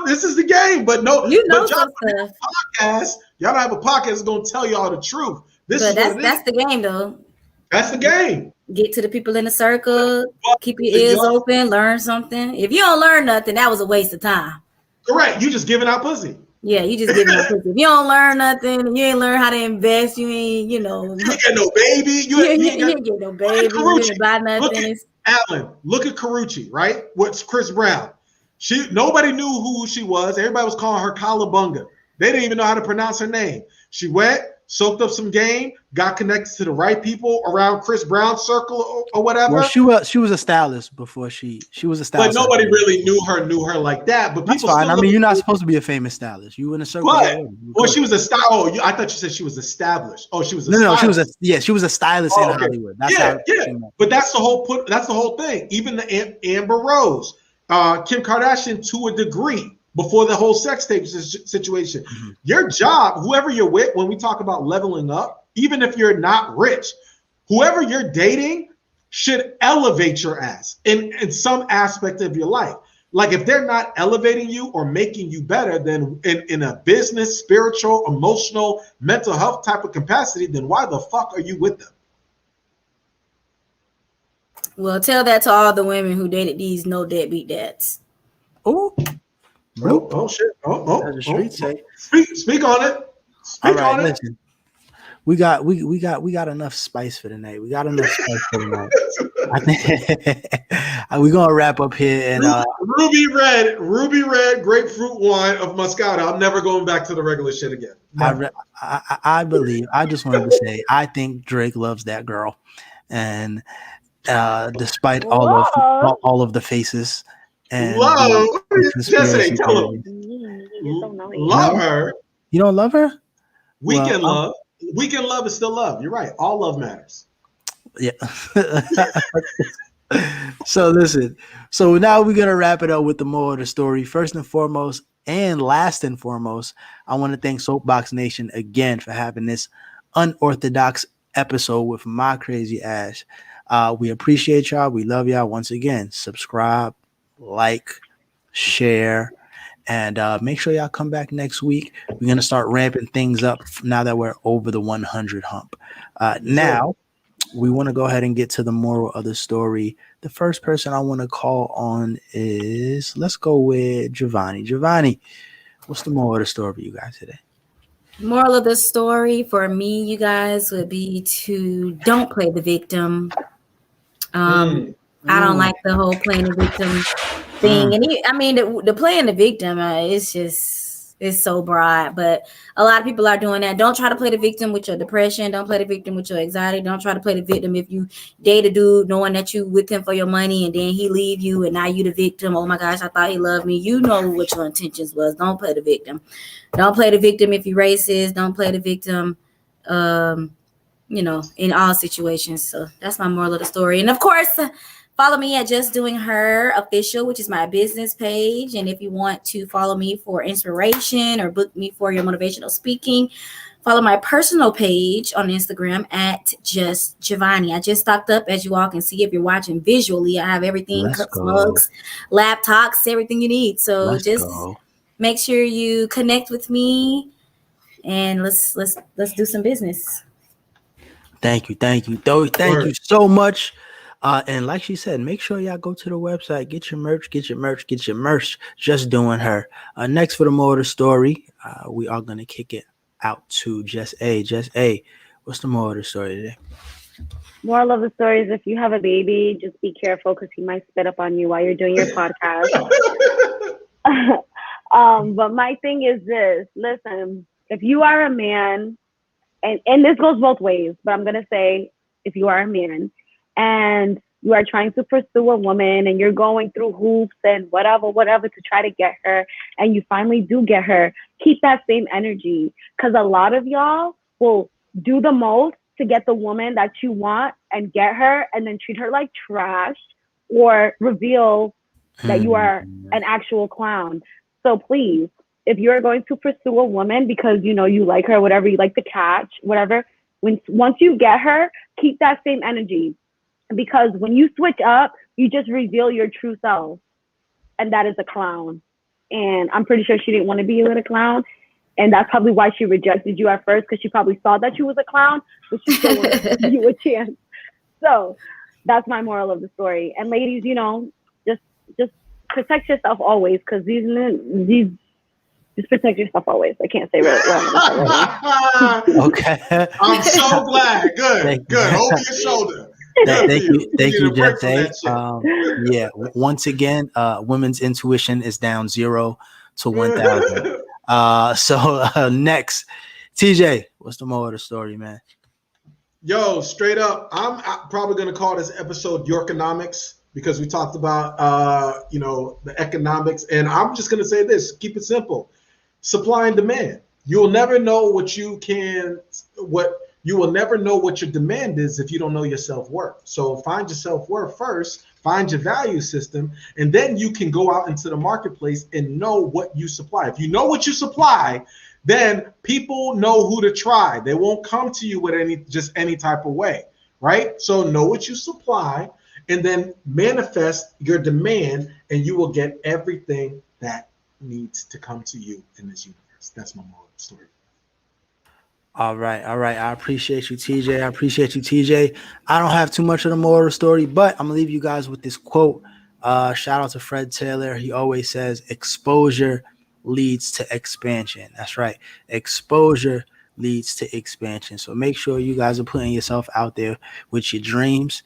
This is the game, but no, you know some stuff. Y'all don't have a podcast that's gonna tell y'all the truth. That's the game, though. That's the game. Get to the people in the circle. Keep your ears open. Learn something. If you don't learn nothing, that was a waste of time. Correct. You just giving out pussy. Yeah, you just giving out pussy. If you don't learn nothing, you ain't learn how to invest. You ain't, You ain't get no baby. You ain't get no baby. You ain't buy nothing. Alan, look at Karuchi, right? What's Chris Brown? Nobody knew who she was. Everybody was calling her Kalabunga. They didn't even know how to pronounce her name. She went, soaked up some game, got connected to the right people around Chris Brown's circle or whatever. Well, she was a stylist before she was a stylist. But nobody really knew her like that. But that's people fine. I mean, you're not supposed to be a famous stylist. You in a circle. Well, she was a style. Oh, I thought you said she was established. Oh, she was a no. She was a stylist in Hollywood. That's But that's the whole thing. Even the Amber Rose, Kim Kardashian, to a degree. Before the whole sex tape situation, your job, whoever you're with, when we talk about leveling up, even if you're not rich, whoever you're dating should elevate your ass in some aspect of your life. Like if they're not elevating you or making you better, then in a business, spiritual, emotional, mental health type of capacity, then why the fuck are you with them? Well, tell that to all the women who dated these no deadbeat dads. Oh, shit. As the streets say. Speak on it. All right, listen. We got enough spice for tonight. We got enough spice for tonight. I think we're gonna wrap up here and ruby red grapefruit wine of Moscato. I'm never going back to the regular shit again. I believe. I just wanted to say I think Drake loves that girl, and despite all of the faces and love, Jesse, tell him. Love her. You don't love her? Weekend love is still love. You're right. All love matters. Yeah. So listen. So now we're gonna wrap it up with the moral of the story. First and foremost, and last and foremost, I want to thank Soapboxx Nation again for having this unorthodox episode with my crazy ass. We appreciate y'all. We love y'all. Once again, subscribe, like, share, and make sure y'all come back next week. We're going to start ramping things up now that we're over the 100 hump. Now, we want to go ahead and get to the moral of the story. The first person I want to call on is, let's go with Giovanni. Giovanni, what's the moral of the story for you guys today? Moral of the story for me, you guys, would be to don't play the victim. I don't like the whole playing the victim thing. And the playing the victim, it's so broad, but a lot of people are doing that. Don't try to play the victim with your depression. Don't play the victim with your anxiety. Don't try to play the victim if you date a dude knowing that you with him for your money and then he leave you and now you the victim. Oh my gosh, I thought he loved me. You know what your intentions was. Don't play the victim. Don't play the victim if you're racist. Don't play the victim, in all situations. So that's my moral of the story. And of course, follow me at Just Doing Her Official, which is my business page. And if you want to follow me for inspiration or book me for your motivational speaking, follow my personal page on Instagram at Just Giovanni. I just stocked up, as you all can see if you're watching visually. I have everything, cups, mugs, laptops, everything you need. So make sure you connect with me and let's do some business. Thank you. Thank you so much. And like she said, make sure y'all go to the website, get your merch. Just Doing Her. Next for the moral of the story, we are going to kick it out to Jess A. Jess A, what's the moral of the story today? Moral of the story is if you have a baby, just be careful because he might spit up on you while you're doing your podcast. But my thing is this. Listen, if you are a man, and this goes both ways, but I'm going to say if you are a man, and you are trying to pursue a woman and you're going through hoops and whatever to try to get her, and you finally do get her, keep that same energy. Because a lot of y'all will do the most to get the woman that you want and get her and then treat her like trash or reveal that you are an actual clown. So please, if you're going to pursue a woman because you like her, whatever, you like to catch, whatever, once you get her, keep that same energy. Because when you switch up, you just reveal your true self. And that is a clown. And I'm pretty sure she didn't want to be with a clown. And that's probably why she rejected you at first, because she probably saw that you was a clown, but she still wanted to give you a chance. So that's my moral of the story. And ladies, just protect yourself always, because these just protect yourself always. I can't say right. Okay. I'm so glad. Good. Over your shoulder. Thank you, Jesse. Yeah. Once again, women's intuition is down 0 to 1,000. So next, TJ, what's the moral of the story, man? Yo, straight up, I'm probably gonna call this episode Yorkonomics because we talked about the economics, and I'm just gonna say this: keep it simple, supply and demand. You'll never know what you will never know what your demand is if you don't know your self-worth. So find your self-worth first, find your value system, and then you can go out into the marketplace and know what you supply. If you know what you supply, then people know who to try. They won't come to you with any type of way, right? So know what you supply, and then manifest your demand, and you will get everything that needs to come to you in this universe. That's my moral story. All right. I appreciate you, TJ. I don't have too much of the moral story, but I'm gonna leave you guys with this quote. Shout out to Fred Taylor. He always says, exposure leads to expansion. That's right. Exposure leads to expansion. So make sure you guys are putting yourself out there with your dreams.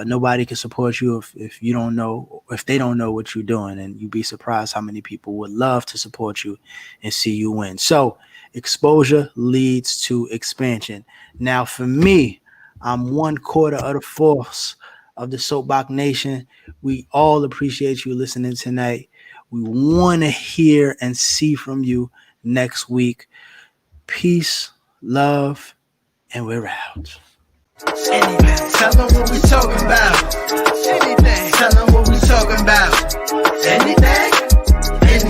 Nobody can support you if you don't know, if they don't know what you're doing, and you'd be surprised how many people would love to support you and see you win. So exposure leads to expansion. Now, for me, I'm 1/4 of the force of the Soapboxx Nation. We all appreciate you listening tonight. We want to hear and see from you next week. Peace, love, and we're out. Anything. Tell them what we talking about. Anything. Tell them what we talking about. Anything.